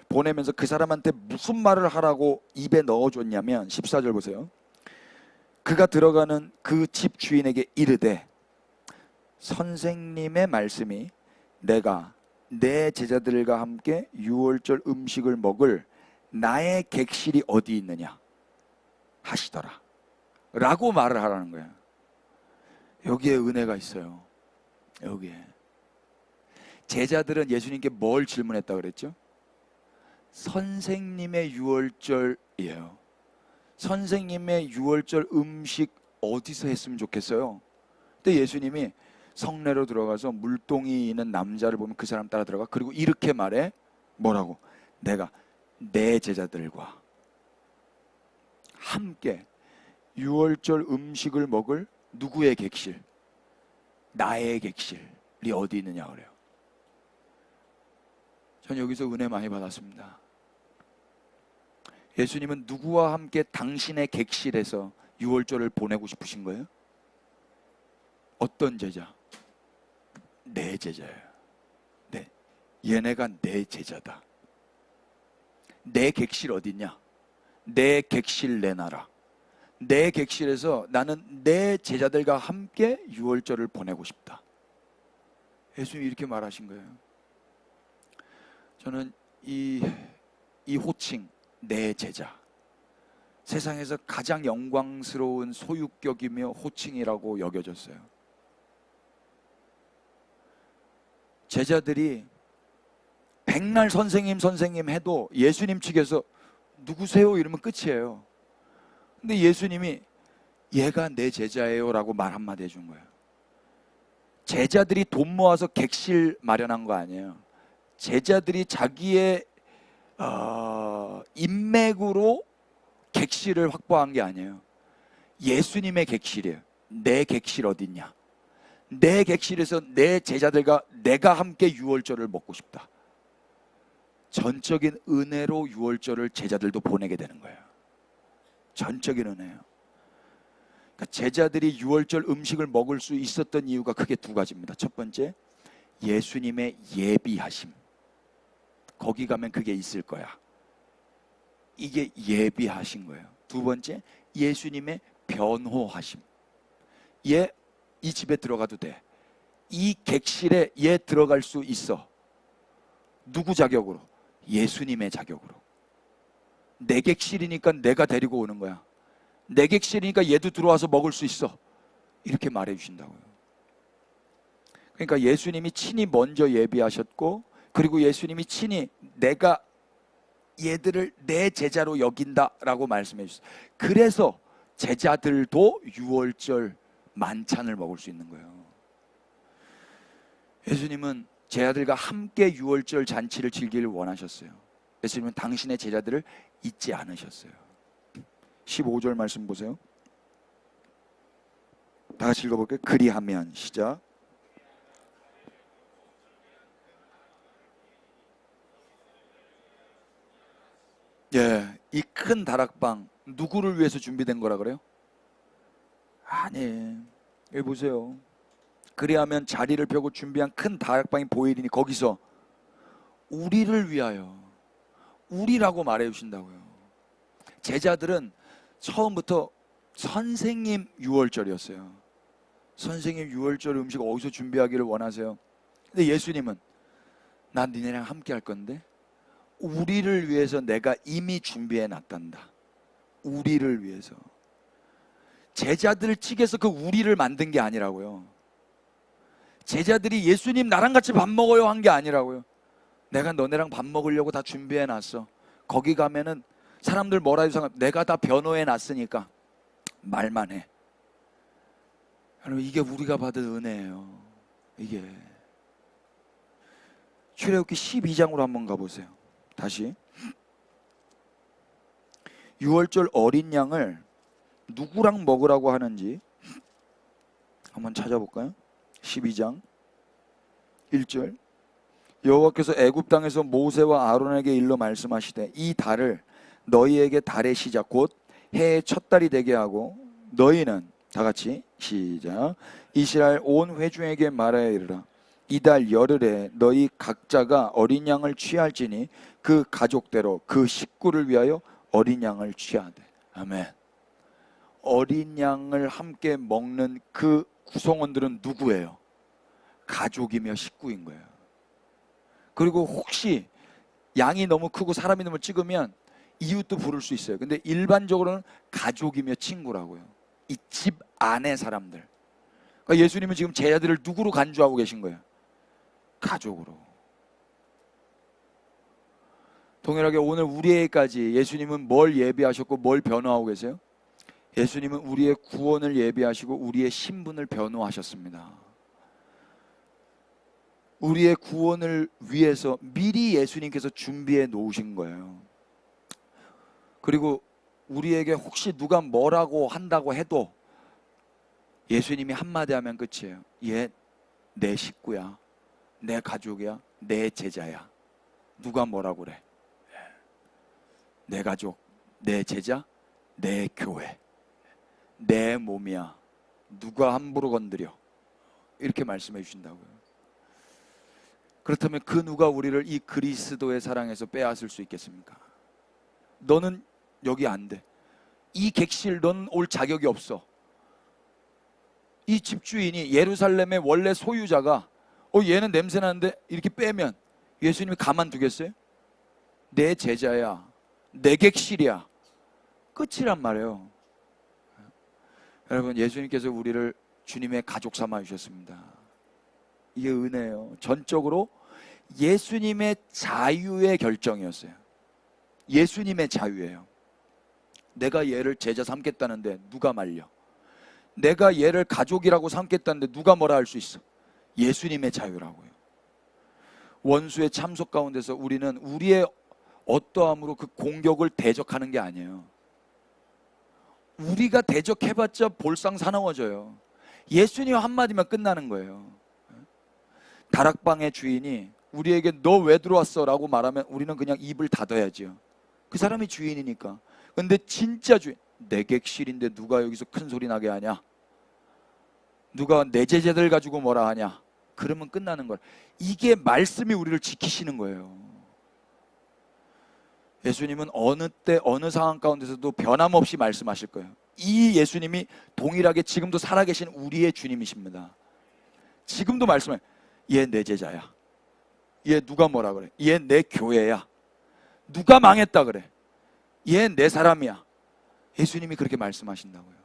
보내면서 그 사람한테 무슨 말을 하라고 입에 넣어줬냐면 14절 보세요. 그가 들어가는 그 집 주인에게 이르되 선생님의 말씀이 내가 내 제자들과 함께 유월절 음식을 먹을 나의 객실이 어디 있느냐 하시더라 라고 말을 하라는 거예요. 여기에 은혜가 있어요. 여기에 제자들은 예수님께 뭘 질문했다 그랬죠? 선생님의 유월절이에요. 선생님의 유월절 음식 어디서 했으면 좋겠어요? 근데 예수님이 성내로 들어가서 물동이 있는 남자를 보면 그 사람 따라 들어가. 그리고 이렇게 말해. 뭐라고? 내가 내 제자들과 함께 유월절 음식을 먹을 누구의 객실? 나의 객실이 어디 있느냐 그래요. 전 여기서 은혜 많이 받았습니다. 예수님은 누구와 함께 당신의 객실에서 유월절을 보내고 싶으신 거예요? 어떤 제자? 내 제자예요. 네, 얘네가 내 제자다. 내 객실 어딨냐? 내 객실 내놔라. 내 객실에서 나는 내 제자들과 함께 유월절을 보내고 싶다. 예수님이 이렇게 말하신 거예요. 저는 이 호칭 내 제자, 세상에서 가장 영광스러운 소유격이며 호칭이라고 여겨졌어요. 제자들이 백날 선생님 해도 예수님 측에서 누구세요? 이러면 끝이에요. 근데 예수님이 얘가 내 제자예요 라고 말 한마디 해준 거예요. 제자들이 돈 모아서 객실 마련한 거 아니에요. 제자들이 자기의 인맥으로 객실을 확보한 게 아니에요. 예수님의 객실이에요. 내 객실 어딨냐? 내 객실에서 내 제자들과 내가 함께 유월절을 먹고 싶다. 전적인 은혜로 유월절을 제자들도 보내게 되는 거예요. 전적인 은혜예요. 그러니까 제자들이 유월절 음식을 먹을 수 있었던 이유가 크게 두 가지입니다. 첫 번째, 예수님의 예비하심. 거기 가면 그게 있을 거야. 이게 예비하신 거예요. 두 번째, 예수님의 변호하심. 얘 이 집에 들어가도 돼. 이 객실에 얘 들어갈 수 있어. 누구 자격으로? 예수님의 자격으로. 내 객실이니까 내가 데리고 오는 거야. 내 객실이니까 얘도 들어와서 먹을 수 있어. 이렇게 말해 주신다고요. 그러니까 예수님이 친히 먼저 예비하셨고, 그리고 예수님이 친히 내가 얘들을 내 제자로 여긴다라고 말씀해 주셨어요. 그래서 제자들도 유월절 만찬을 먹을 수 있는 거예요. 예수님은 제자들과 함께 유월절 잔치를 즐기기를 원하셨어요. 예수님은 당신의 제자들을 잊지 않으셨어요. 15절 말씀 보세요. 다 같이 읽어볼게요. 그리하면, 시작. 예, 이 큰 다락방 누구를 위해서 준비된 거라 그래요? 아니, 여기 보세요. 그리하면 자리를 펴고 준비한 큰 다락방이 보이리니 거기서 우리를 위하여, 우리라고 말해 주신다고요. 제자들은 처음부터 선생님 유월절이었어요. 선생님 유월절 음식 어디서 준비하기를 원하세요? 근데 예수님은 난 니네랑 함께 할 건데 우리를 위해서 내가 이미 준비해 놨단다. 우리를 위해서. 제자들 측에서 그 우리를 만든 게 아니라고요. 제자들이 예수님 나랑 같이 밥 먹어요 한 게 아니라고요. 내가 너네랑 밥 먹으려고 다 준비해 놨어. 거기 가면은 사람들 뭐라 해도 상관, 내가 다 변호해 놨으니까 말만 해. 여러분, 이게 우리가 받은 은혜예요. 이게. 출애굽기 12장으로 한번 가보세요. 다시. 유월절 어린 양을 누구랑 먹으라고 하는지 한번 찾아볼까요? 12장 1절. 여호와께서 애굽 땅에서 모세와 아론에게 일러 말씀하시되 이 달을 너희에게 달의 시작 곧 해의 첫 달이 되게 하고 너희는 다 같이 시작. 이스라엘 온 회중에게 말하여 이르라. 이달 열흘에 너희 각자가 어린 양을 취할지니 그 가족대로 그 식구를 위하여 어린 양을 취하되. 아멘. 어린 양을 함께 먹는 그 구성원들은 누구예요? 가족이며 식구인 거예요. 그리고 혹시 양이 너무 크고 사람이 너무 적으면 이웃도 부를 수 있어요. 근데 일반적으로는 가족이며 친구라고요. 이 집 안의 사람들. 그러니까 예수님은 지금 제자들을 누구로 간주하고 계신 거예요? 가족으로. 동일하게 오늘 우리에게까지 예수님은 뭘 예비하셨고 뭘 변호하고 계세요? 예수님은 우리의 구원을 예비하시고 우리의 신분을 변호하셨습니다. 우리의 구원을 위해서 미리 예수님께서 준비해 놓으신 거예요. 그리고 우리에게 혹시 누가 뭐라고 한다고 해도 예수님이 한마디 하면 끝이에요. 얘 내 식구야, 내 가족이야, 내 제자야. 누가 뭐라고 그래? 내 가족, 내 제자, 내 교회, 내 몸이야. 누가 함부로 건드려? 이렇게 말씀해 주신다고요. 그렇다면 그 누가 우리를 이 그리스도의 사랑에서 빼앗을 수 있겠습니까? 너는 여기 안 돼. 이 객실 넌 올 자격이 없어. 이 집주인이 예루살렘의 원래 소유자가 얘는 냄새 나는데 이렇게 빼면 예수님이 가만두겠어요? 내 제자야, 내 객실이야. 끝이란 말이에요. 여러분, 예수님께서 우리를 주님의 가족 삼아 주셨습니다. 이게 은혜예요. 전적으로 예수님의 자유의 결정이었어요. 예수님의 자유예요. 내가 얘를 제자 삼겠다는데 누가 말려? 내가 얘를 가족이라고 삼겠다는데 누가 뭐라 할 수 있어? 예수님의 자유라고요. 원수의 참속 가운데서 우리는 우리의 어떠함으로 그 공격을 대적하는 게 아니에요. 우리가 대적해봤자 볼상사나워져요. 예수님 한마디만 끝나는 거예요. 다락방의 주인이 우리에게 너 왜 들어왔어? 라고 말하면 우리는 그냥 입을 닫아야지요. 그 사람이 주인이니까. 근데 진짜 주인, 내 객실인데 누가 여기서 큰 소리 나게 하냐? 누가 내 제자들 가지고 뭐라 하냐? 그러면 끝나는 거예요. 이게 말씀이 우리를 지키시는 거예요. 예수님은 어느 때 어느 상황 가운데서도 변함없이 말씀하실 거예요. 이 예수님이 동일하게 지금도 살아계신 우리의 주님이십니다. 지금도 말씀해. 얘 내 제자야. 얘 누가 뭐라 그래? 얘 내 교회야. 누가 망했다 그래? 얘 내 사람이야. 예수님이 그렇게 말씀하신다고요.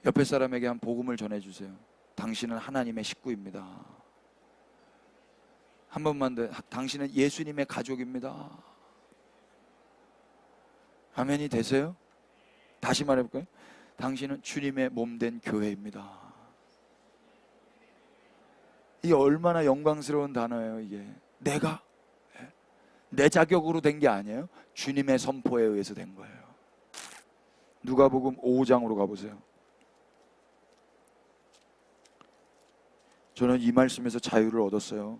옆에 사람에게 한 복음을 전해주세요. 당신은 하나님의 식구입니다. 한 번만 더. 당신은 예수님의 가족입니다. 아멘이 되세요? 다시 말해볼까요? 당신은 주님의 몸된 교회입니다. 이게 얼마나 영광스러운 단어예요. 이게 내가 내 자격으로 된 게 아니에요. 주님의 선포에 의해서 된 거예요. 누가복음 5장으로 가보세요. 저는 이 말씀에서 자유를 얻었어요.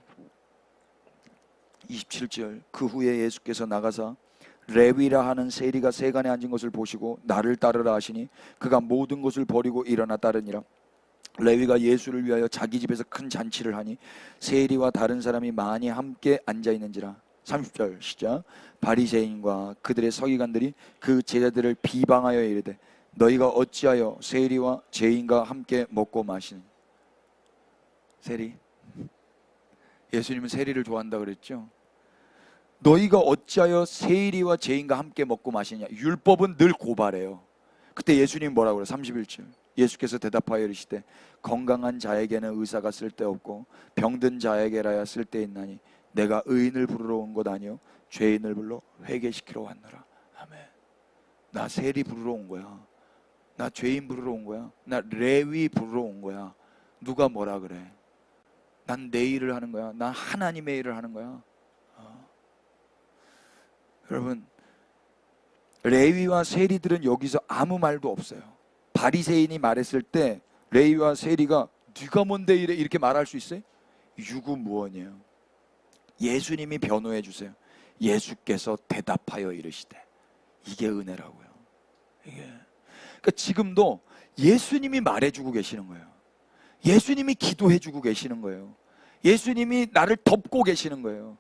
27절, 그 후에 예수께서 나가사 레위라 하는 세리가 세간에 앉은 것을 보시고 나를 따르라 하시니 그가 모든 것을 버리고 일어나 따르니라. 레위가 예수를 위하여 자기 집에서 큰 잔치를 하니 세리와 다른 사람이 많이 함께 앉아 있는지라. 30절 시작. 바리새인과 그들의 서기관들이 그 제자들을 비방하여 이르되 너희가 어찌하여 세리와 죄인과 함께 먹고 마시느냐. 세리, 예수님은 세리를 좋아한다 그랬죠. 너희가 어찌하여 세리와 죄인과 함께 먹고 마시냐. 율법은 늘 고발해요. 그때 예수님 뭐라고 그래요? 31절 예수께서 대답하여 이르시되 건강한 자에게는 의사가 쓸데없고 병든 자에게라야 쓸데있나니 내가 의인을 부르러 온 것 아니요 죄인을 불러 회개시키러 왔노라. 아멘. 나 세리 부르러 온 거야. 나 죄인 부르러 온 거야. 나 레위 부르러 온 거야. 누가 뭐라 그래? 난 내 일을 하는 거야. 난 하나님의 일을 하는 거야. 여러분, 레위와 세리들은 여기서 아무 말도 없어요. 바리새인이 말했을 때 레위와 세리가 네가 뭔데 이래 이렇게 말할 수 있어요? 유구무원이에요. 예수님이 변호해 주세요. 예수께서 대답하여 이르시되. 이게 은혜라고요. 이게. 그러니까 지금도 예수님이 말해주고 계시는 거예요. 예수님이 기도해주고 계시는 거예요. 예수님이 나를 덮고 계시는 거예요.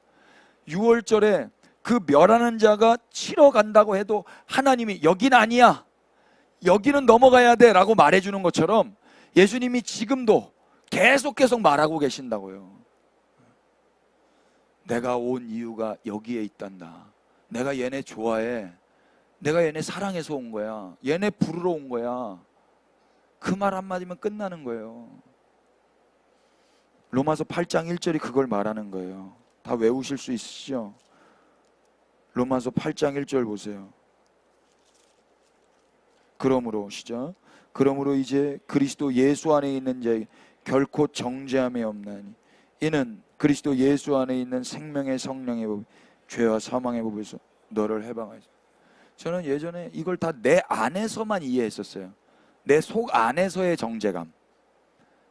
6월절에 그 멸하는 자가 치러 간다고 해도 하나님이 여긴 아니야, 여기는 넘어가야 돼 라고 말해주는 것처럼 예수님이 지금도 계속 말하고 계신다고요. 내가 온 이유가 여기에 있단다. 내가 얘네 좋아해. 내가 얘네 사랑해서 온 거야. 얘네 부르러 온 거야. 그 말 한마디면 끝나는 거예요. 로마서 8장 1절이 그걸 말하는 거예요. 다 외우실 수 있으시죠? 로마서 8장 1절 보세요. 그러므로 시작. 그러므로 이제 그리스도 예수 안에 있는 자에게 결코 정죄함이 없나니 이는 그리스도 예수 안에 있는 생명의 성령의 법, 죄와 사망의 법에서 너를 해방하지. 저는 예전에 이걸 다 내 안에서만 이해했었어요. 내 속 안에서의 정죄감.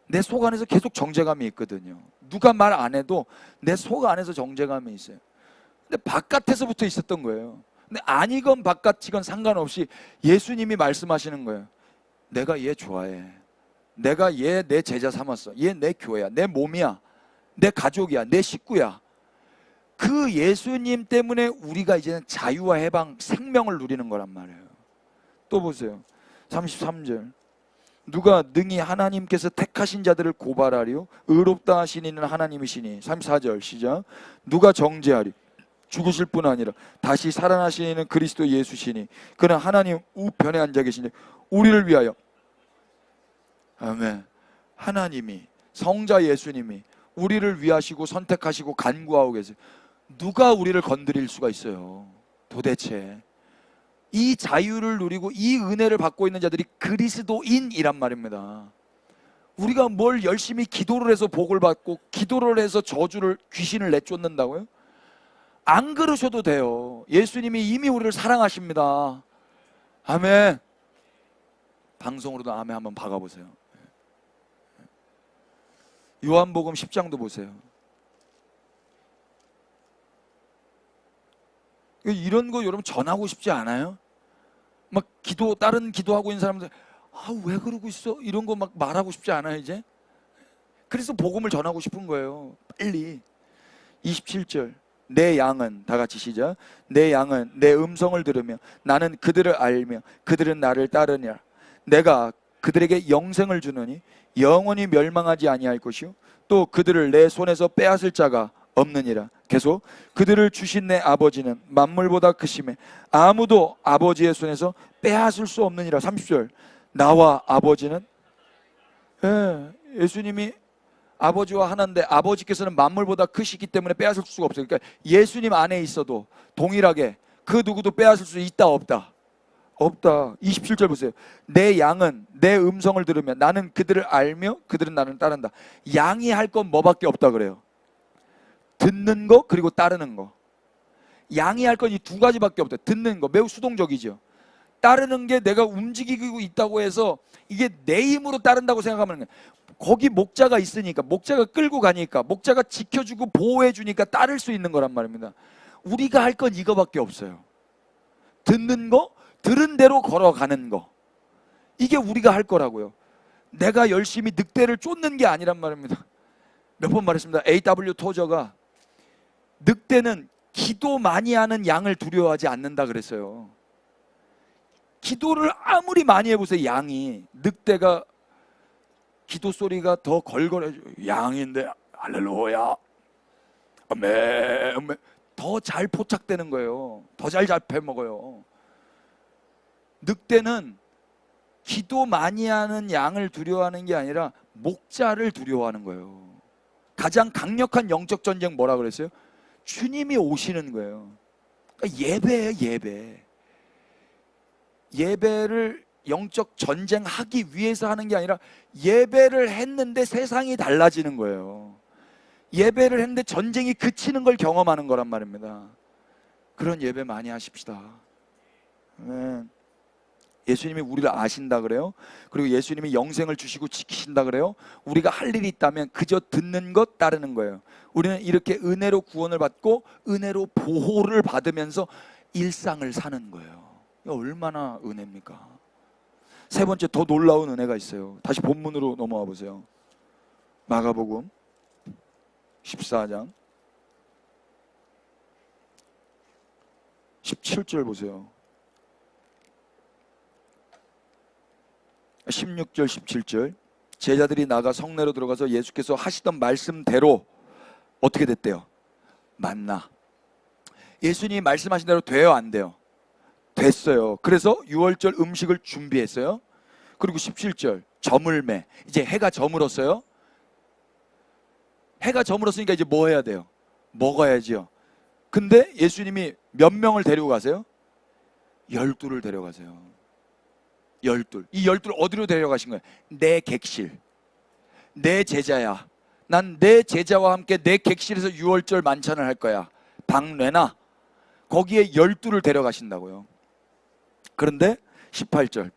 내 속 안에서 계속 정죄감이 있거든요. 누가 말 안 해도 내 속 안에서 정죄감이 있어요. 근데 바깥에서부터 있었던 거예요. 근데 아니건 바깥이건 상관없이 예수님이 말씀하시는 거예요. 내가 얘 좋아해. 내가 얘 내 제자 삼았어. 얘 내 교회야. 내 몸이야. 내 가족이야. 내 식구야. 그 예수님 때문에 우리가 이제는 자유와 해방, 생명을 누리는 거란 말이에요. 또 보세요. 33절. 누가 능히 하나님께서 택하신 자들을 고발하리요 의롭다 하신 이는 하나님이시니. 34절 시작. 누가 정죄하리 죽으실 뿐 아니라 다시 살아나신 이는 그리스도 예수시니 그는 하나님 우편에 앉아 계시니 우리를 위하여. 아멘. 하나님이, 성자 예수님이 우리를 위하시고 선택하시고 간구하고 계세요. 누가 우리를 건드릴 수가 있어요? 도대체 이 자유를 누리고 이 은혜를 받고 있는 자들이 그리스도인이란 말입니다. 우리가 뭘 열심히 기도를 해서 복을 받고 기도를 해서 저주를, 귀신을 내쫓는다고요? 안 그러셔도 돼요. 예수님이 이미 우리를 사랑하십니다. 아멘. 방송으로도 아멘 한번 박아보세요. 요한복음 10장도 보세요. 이런 거 여러분 전하고 싶지 않아요? 막 다른 기도하고 있는 사람들 왜 그러고 있어? 이런 거 막 말하고 싶지 않아요 이제? 그래서 복음을 전하고 싶은 거예요. 빨리. 27절. 내 양은, 다 같이 시작. 내 양은 내 음성을 들으며 나는 그들을 알며 그들은 나를 따르니라. 내가 그들에게 영생을 주느니 영원히 멸망하지 아니할 것이요 또 그들을 내 손에서 빼앗을 자가 없느니라. 계속. 그들을 주신 내 아버지는 만물보다 크심에 아무도 아버지의 손에서 빼앗을 수 없느니라. 30절. 나와 아버지는, 예수님이 아버지와 하나인데 아버지께서는 만물보다 크시기 때문에 빼앗을 수가 없어요. 그러니까 예수님 안에 있어도 동일하게 그 누구도 빼앗을 수 있다 없다? 없다. 27절 보세요. 내 양은 내 음성을 들으면 나는 그들을 알며 그들은 나를 따른다. 양이 할 건 뭐밖에 없다 그래요? 듣는 거 그리고 따르는 거. 양이 할 건 이 두 가지밖에 없다. 듣는 거 매우 수동적이죠. 따르는 게 내가 움직이고 있다고 해서 이게 내 힘으로 따른다고 생각하면 거기 목자가 있으니까, 목자가 끌고 가니까, 목자가 지켜주고 보호해 주니까 따를 수 있는 거란 말입니다. 우리가 할 건 이거밖에 없어요. 듣는 거, 들은 대로 걸어가는 거. 이게 우리가 할 거라고요. 내가 열심히 늑대를 쫓는 게 아니란 말입니다. 몇 번 말했습니다. A.W. 토저가 늑대는 기도 많이 하는 양을 두려워하지 않는다 그랬어요. 기도를 아무리 많이 해보세요. 양이, 늑대가 기도 소리가 더 걸걸해져요. 양인데 할렐루야 아멘 더 잘 포착되는 거예요. 더 잘 잡혀먹어요. 늑대는 기도 많이 하는 양을 두려워하는 게 아니라 목자를 두려워하는 거예요. 가장 강력한 영적 전쟁 뭐라 그랬어요? 주님이 오시는 거예요. 그러니까 예배예요. 예배. 예배를 영적 전쟁하기 위해서 하는 게 아니라 예배를 했는데 세상이 달라지는 거예요. 예배를 했는데 전쟁이 그치는 걸 경험하는 거란 말입니다. 그런 예배 많이 하십시다. 네. 예수님이 우리를 아신다 그래요. 그리고 예수님이 영생을 주시고 지키신다 그래요. 우리가 할 일이 있다면 그저 듣는 것 따르는 거예요. 우리는 이렇게 은혜로 구원을 받고 은혜로 보호를 받으면서 일상을 사는 거예요. 얼마나 은혜입니까? 세 번째 더 놀라운 은혜가 있어요. 다시 본문으로 넘어와 보세요. 마가복음 14장 17절 보세요. 16절 17절 제자들이 나가 성내로 들어가서 예수께서 하시던 말씀대로 어떻게 됐대요? 만나. 예수님이 말씀하신 대로 돼요? 안 돼요? 됐어요. 그래서 6월절 음식을 준비했어요. 그리고 17절 저물매. 이제 해가 저물었어요. 해가 저물었으니까 이제 뭐 해야 돼요? 먹어야지요. 근데 예수님이 몇 명을 데리고 가세요? 12를 데려가세요. 12. 이 12를 어디로 데려가신 거예요? 내 객실. 내 제자야. 난 내 제자와 함께 내 객실에서 6월절 만찬을 할 거야. 방 내놔. 거기에 12를 데려가신다고요. 그런데 18절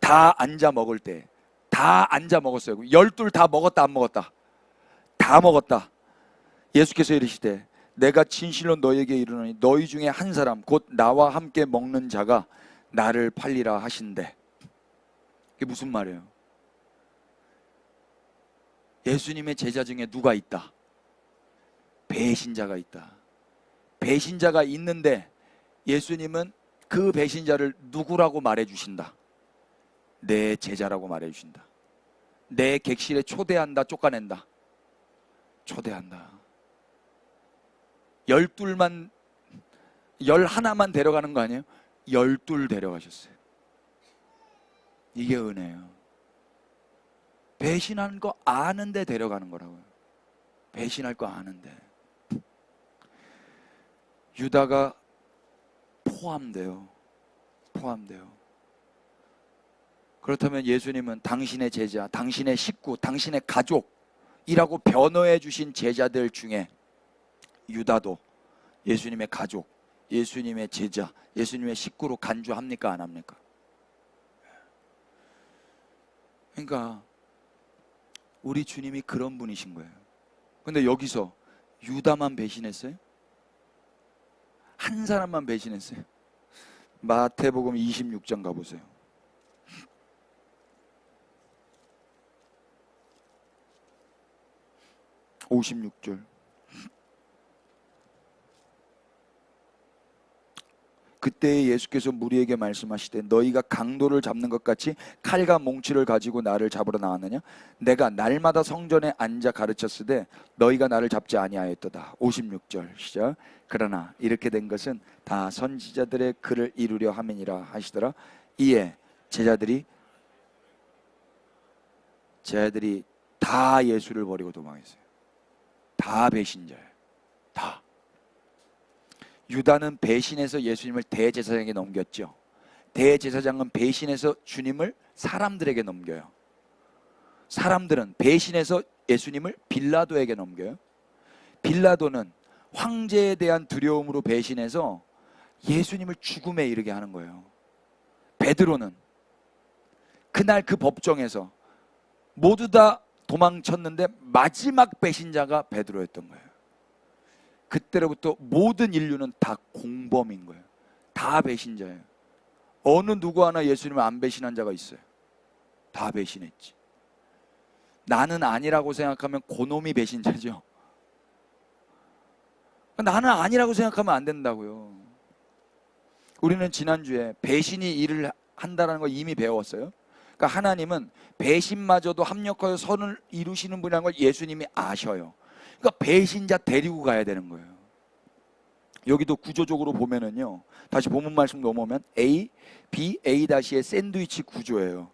다 앉아 먹을 때 다 앉아 먹었어요. 12 다 먹었다 안 먹었다? 다 먹었다. 예수께서 이르시되 내가 진실로 너희에게 이르노니 너희 중에 한 사람 곧 나와 함께 먹는 자가 나를 팔리라 하신대. 이게 무슨 말이에요? 예수님의 제자 중에 누가 있다? 배신자가 있다. 배신자가 있는데 예수님은 그 배신자를 누구라고 말해주신다? 내 제자라고 말해주신다. 내 객실에 초대한다, 쫓아낸다? 초대한다. 12만 11만 데려가는 거 아니에요? 12 데려가셨어요. 이게 은혜예요. 배신하는 거 아는데 데려가는 거라고요. 배신할 거 아는데. 유다가 포함돼요. 포함돼요. 그렇다면 예수님은 당신의 제자, 당신의 식구, 당신의 가족이라고 변호해 주신 제자들 중에 유다도 예수님의 가족, 예수님의 제자, 예수님의 식구로 간주합니까? 안 합니까? 그러니까 우리 주님이 그런 분이신 거예요. 근데 여기서 유다만 배신했어요? 한 사람만 배신했어요. 마태복음 26장 가보세요. (56절) 그때 예수께서 무리에게 말씀하시되 너희가 강도를 잡는 것 같이 칼과 몽치를 가지고 나를 잡으러 나왔느냐? 내가 날마다 성전에 앉아 가르쳤으되 너희가 나를 잡지 아니하였도다. 56절 시작. 그러나 이렇게 된 것은 다 선지자들의 글을 이루려 함이니라 하시더라. 이에 제자들이 다 예수를 버리고 도망했어요. 다 배신자예요. 다. 유다는 배신해서 예수님을 대제사장에게 넘겼죠. 대제사장은 배신해서 주님을 사람들에게 넘겨요. 사람들은 배신해서 예수님을 빌라도에게 넘겨요. 빌라도는 황제에 대한 두려움으로 배신해서 예수님을 죽음에 이르게 하는 거예요. 베드로는 그날 그 법정에서 모두 다 도망쳤는데 마지막 배신자가 베드로였던 거예요. 그때로부터 모든 인류는 다 공범인 거예요. 다 배신자예요. 어느 누구 하나 예수님을 안 배신한 자가 있어요? 다 배신했지. 나는 아니라고 생각하면 그놈이 배신자죠. 나는 아니라고 생각하면 안 된다고요. 우리는 지난주에 배신이 일을 한다는 걸 이미 배웠어요. 그러니까 하나님은 배신마저도 합력하여 선을 이루시는 분이라는 걸 예수님이 아셔요. 그러니까 배신자 데리고 가야 되는 거예요. 여기도 구조적으로 보면은요, 다시 본문 말씀 넘어오면 A, B, A-의 샌드위치 구조예요.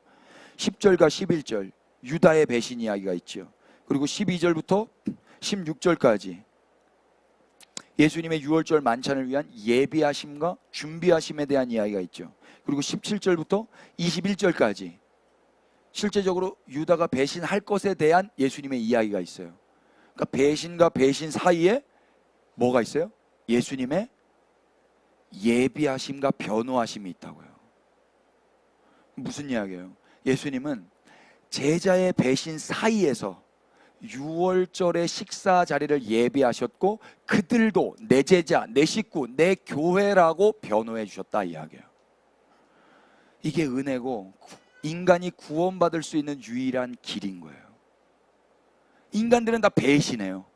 10절과 11절 유다의 배신 이야기가 있죠. 그리고 12절부터 16절까지 예수님의 유월절 만찬을 위한 예비하심과 준비하심에 대한 이야기가 있죠. 그리고 17절부터 21절까지 실제적으로 유다가 배신할 것에 대한 예수님의 이야기가 있어요. 그러니까 배신과 배신 사이에 뭐가 있어요? 예수님의 예비하심과 변호하심이 있다고요. 무슨 이야기예요? 예수님은 제자의 배신 사이에서 유월절의 식사 자리를 예비하셨고 그들도 내 제자, 내 식구, 내 교회라고 변호해 주셨다 이야기예요. 이게 은혜고 인간이 구원받을 수 있는 유일한 길인 거예요. 인간들은 다 배신해요.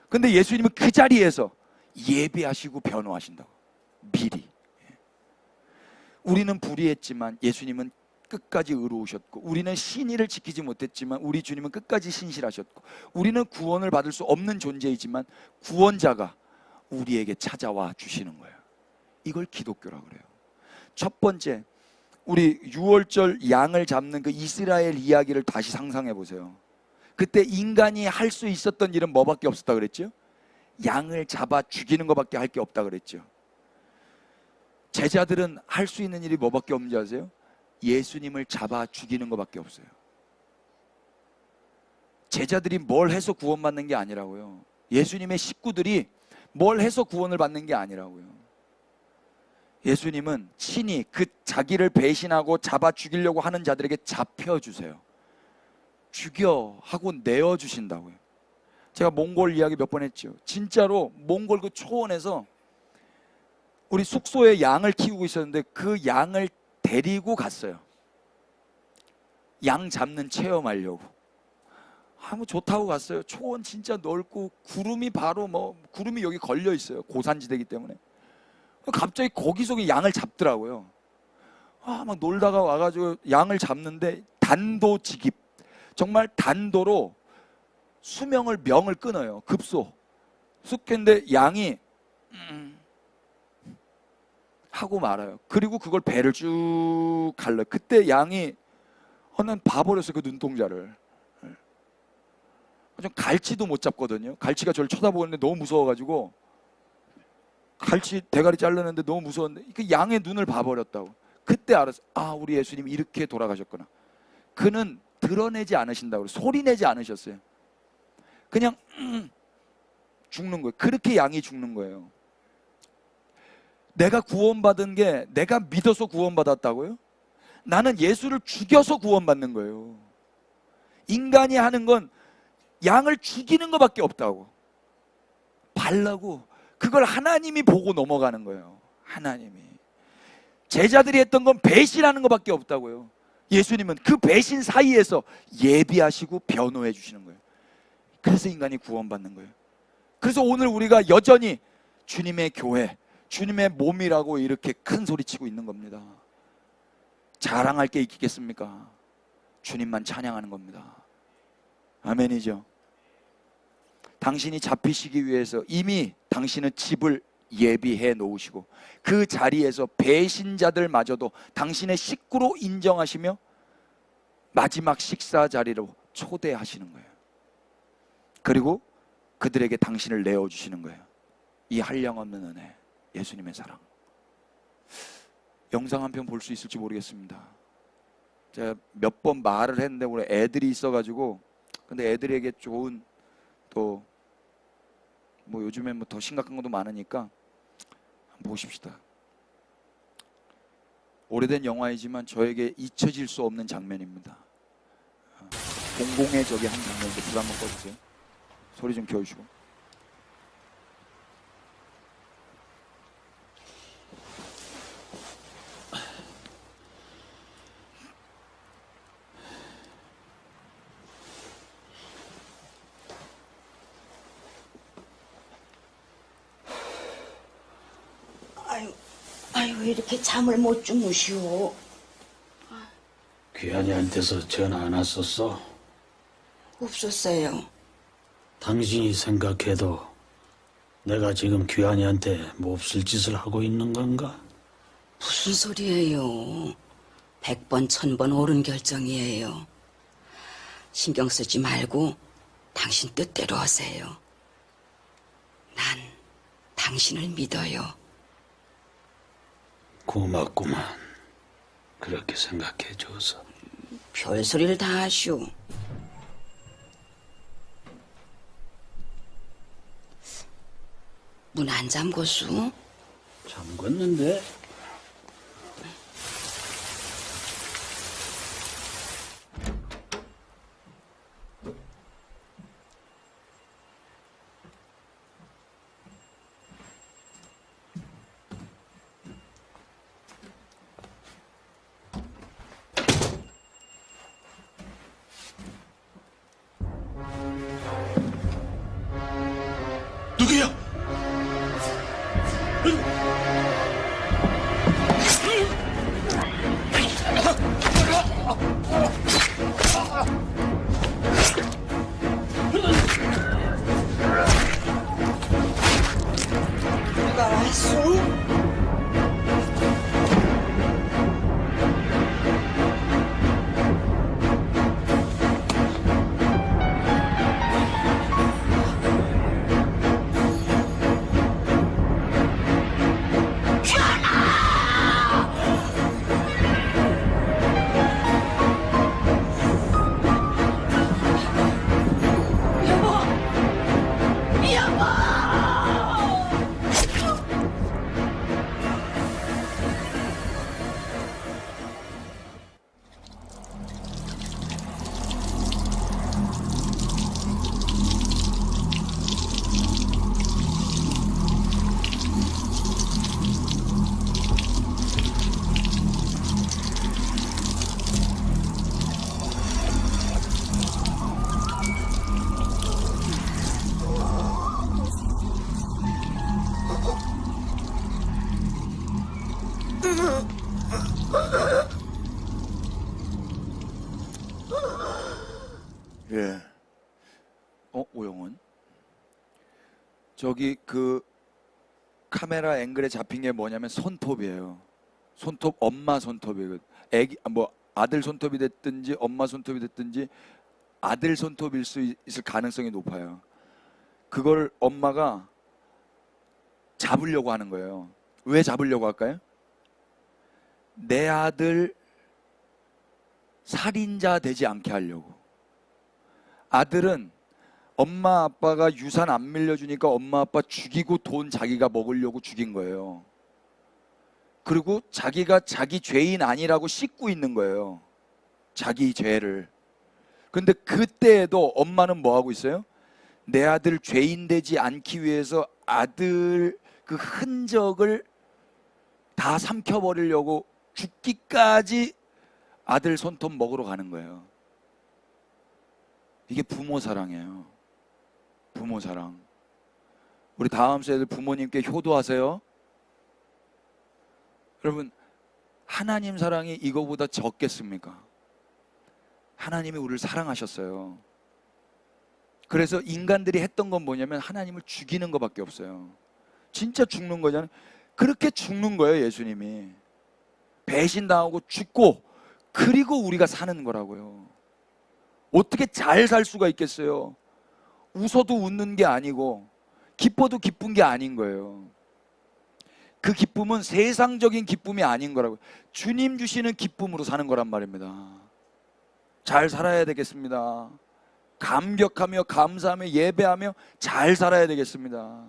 근데 예수님은 그 자리에서 예비하시고 변호하신다고. 미리. 우리는 불의했지만 예수님은 끝까지 의로우셨고, 우리는 신의를 지키지 못했지만 우리 주님은 끝까지 신실하셨고, 우리는 구원을 받을 수 없는 존재이지만 구원자가 우리에게 찾아와 주시는 거예요. 이걸 기독교라고 그래요. 첫 번째, 우리 유월절 양을 잡는 그 이스라엘 이야기를 다시 상상해 보세요. 그때 인간이 할 수 있었던 일은 뭐밖에 없었다 그랬죠? 양을 잡아 죽이는 것밖에 할 게 없다 그랬죠. 제자들은 할 수 있는 일이 뭐밖에 없는지 아세요? 예수님을 잡아 죽이는 것밖에 없어요. 제자들이 뭘 해서 구원받는 게 아니라고요. 예수님의 식구들이 뭘 해서 구원을 받는 게 아니라고요. 예수님은 친히 그 자기를 배신하고 잡아 죽이려고 하는 자들에게 잡혀주세요. 죽여 하고 내어주신다고요. 제가 몽골 이야기 몇 번 했죠. 진짜로 몽골 그 초원에서 우리 숙소에 양을 키우고 있었는데 그 양을 데리고 갔어요. 양 잡는 체험하려고. 뭐 좋다고 갔어요. 초원 진짜 넓고 구름이 바로 구름이 여기 걸려 있어요. 고산지대이기 때문에. 갑자기 거기서 양을 잡더라고요. 막 놀다가 와가지고 양을 잡는데 단도직입. 정말 단도로 명을 끊어요. 급소. 쑥했는데 양이 하고 말아요. 그리고 그걸 배를 쭉 갈라요. 그때 양이 난 봐버렸어요. 그 눈동자를. 좀 갈치도 못 잡거든요. 갈치가 저를 쳐다보고 있는데 너무 무서워가지고 갈치 대가리 자르는데 너무 무서웠는데 그 양의 눈을 봐버렸다고. 그때 알았어. 우리 예수님이 이렇게 돌아가셨구나. 그는 드러내지 않으신다고. 소리내지 않으셨어요. 그냥 죽는 거예요. 그렇게 양이 죽는 거예요. 내가 구원받은 게 내가 믿어서 구원받았다고요? 나는 예수를 죽여서 구원받는 거예요. 인간이 하는 건 양을 죽이는 것밖에 없다고. 발라고 그걸 하나님이 보고 넘어가는 거예요. 하나님이. 제자들이 했던 건 배신하는 것밖에 없다고요. 예수님은 그 배신 사이에서 예비하시고 변호해 주시는 거예요. 그래서 인간이 구원받는 거예요. 그래서 오늘 우리가 여전히 주님의 교회, 주님의 몸이라고 이렇게 큰 소리 치고 있는 겁니다. 자랑할 게 있겠습니까? 주님만 찬양하는 겁니다. 아멘이죠. 당신이 잡히시기 위해서 이미 당신은 집을 예비해 놓으시고 그 자리에서 배신자들마저도 당신의 식구로 인정하시며 마지막 식사 자리로 초대하시는 거예요. 그리고 그들에게 당신을 내어주시는 거예요. 이 한량없는 은혜, 예수님의 사랑. 영상 한 편 볼 수 있을지 모르겠습니다. 제가 몇 번 말을 했는데 우리 애들이 있어가지고, 근데 애들에게 좋은 또 뭐 요즘에 뭐 더 심각한 것도 많으니까 한번 보십시다. 오래된 영화이지만 저에게 잊혀질 수 없는 장면입니다. 공공의 적이 한 장면인데 불 한번 꺼주세요. 소리 좀 키워주시고. 아유, 왜 이렇게 잠을 못 주무시오? 귀한이한테서 전화 안 왔었어? 없었어요. 당신이 생각해도 내가 지금 귀한이한테 몹쓸 짓을 하고 있는 건가? 무슨 소리예요? 100번, 1000번 옳은 결정이에요. 신경 쓰지 말고 당신 뜻대로 하세요. 난 당신을 믿어요. 고맙구만. 그렇게 생각해줘서. 별소리를 다 하시오. 문 안 잠궜소? 잠궜는데? 누구야? 누가 왔소? 예. 오영훈. 저기 그 카메라 앵글에 잡힌 게 뭐냐면 손톱이에요. 손톱, 엄마 손톱이에요. 애기, 뭐 아들 손톱이 됐든지 엄마 손톱이 됐든지 아들 손톱일 수 있을 가능성이 높아요. 그걸 엄마가 잡으려고 하는 거예요. 왜 잡으려고 할까요? 내 아들 살인자 되지 않게 하려고. 아들은 엄마 아빠가 유산 안 밀려주니까 엄마 아빠 죽이고 돈 자기가 먹으려고 죽인 거예요. 그리고 자기가 자기 죄인 아니라고 씻고 있는 거예요. 자기 죄를. 근데 그때에도 엄마는 뭐 하고 있어요? 내 아들 죄인 되지 않기 위해서 아들 그 흔적을 다 삼켜버리려고 죽기까지 아들 손톱 먹으러 가는 거예요. 이게 부모 사랑이에요. 부모 사랑. 우리 다음 세대 부모님께 효도하세요. 여러분, 하나님 사랑이 이거보다 적겠습니까? 하나님이 우리를 사랑하셨어요. 그래서 인간들이 했던 건 뭐냐면 하나님을 죽이는 것밖에 없어요. 진짜 죽는 거잖아요. 그렇게 죽는 거예요, 예수님이. 배신당하고 죽고, 그리고 우리가 사는 거라고요. 어떻게 잘 살 수가 있겠어요? 웃어도 웃는 게 아니고 기뻐도 기쁜 게 아닌 거예요. 그 기쁨은 세상적인 기쁨이 아닌 거라고요. 주님 주시는 기쁨으로 사는 거란 말입니다. 잘 살아야 되겠습니다. 감격하며 감사하며 예배하며 잘 살아야 되겠습니다.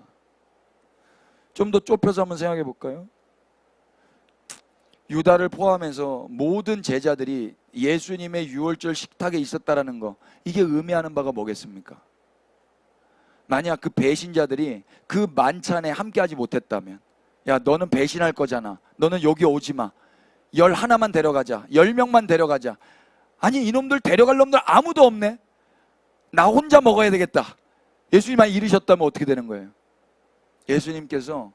좀 더 좁혀서 한번 생각해 볼까요? 유다를 포함해서 모든 제자들이 예수님의 유월절 식탁에 있었다라는 거, 이게 의미하는 바가 뭐겠습니까? 만약 그 배신자들이 그 만찬에 함께하지 못했다면, 야 너는 배신할 거잖아, 너는 여기 오지 마, 11만 데려가자, 10명만 데려가자. 아니 이놈들 데려갈 놈들 아무도 없네, 나 혼자 먹어야 되겠다, 예수님만 이르셨다면 어떻게 되는 거예요? 예수님께서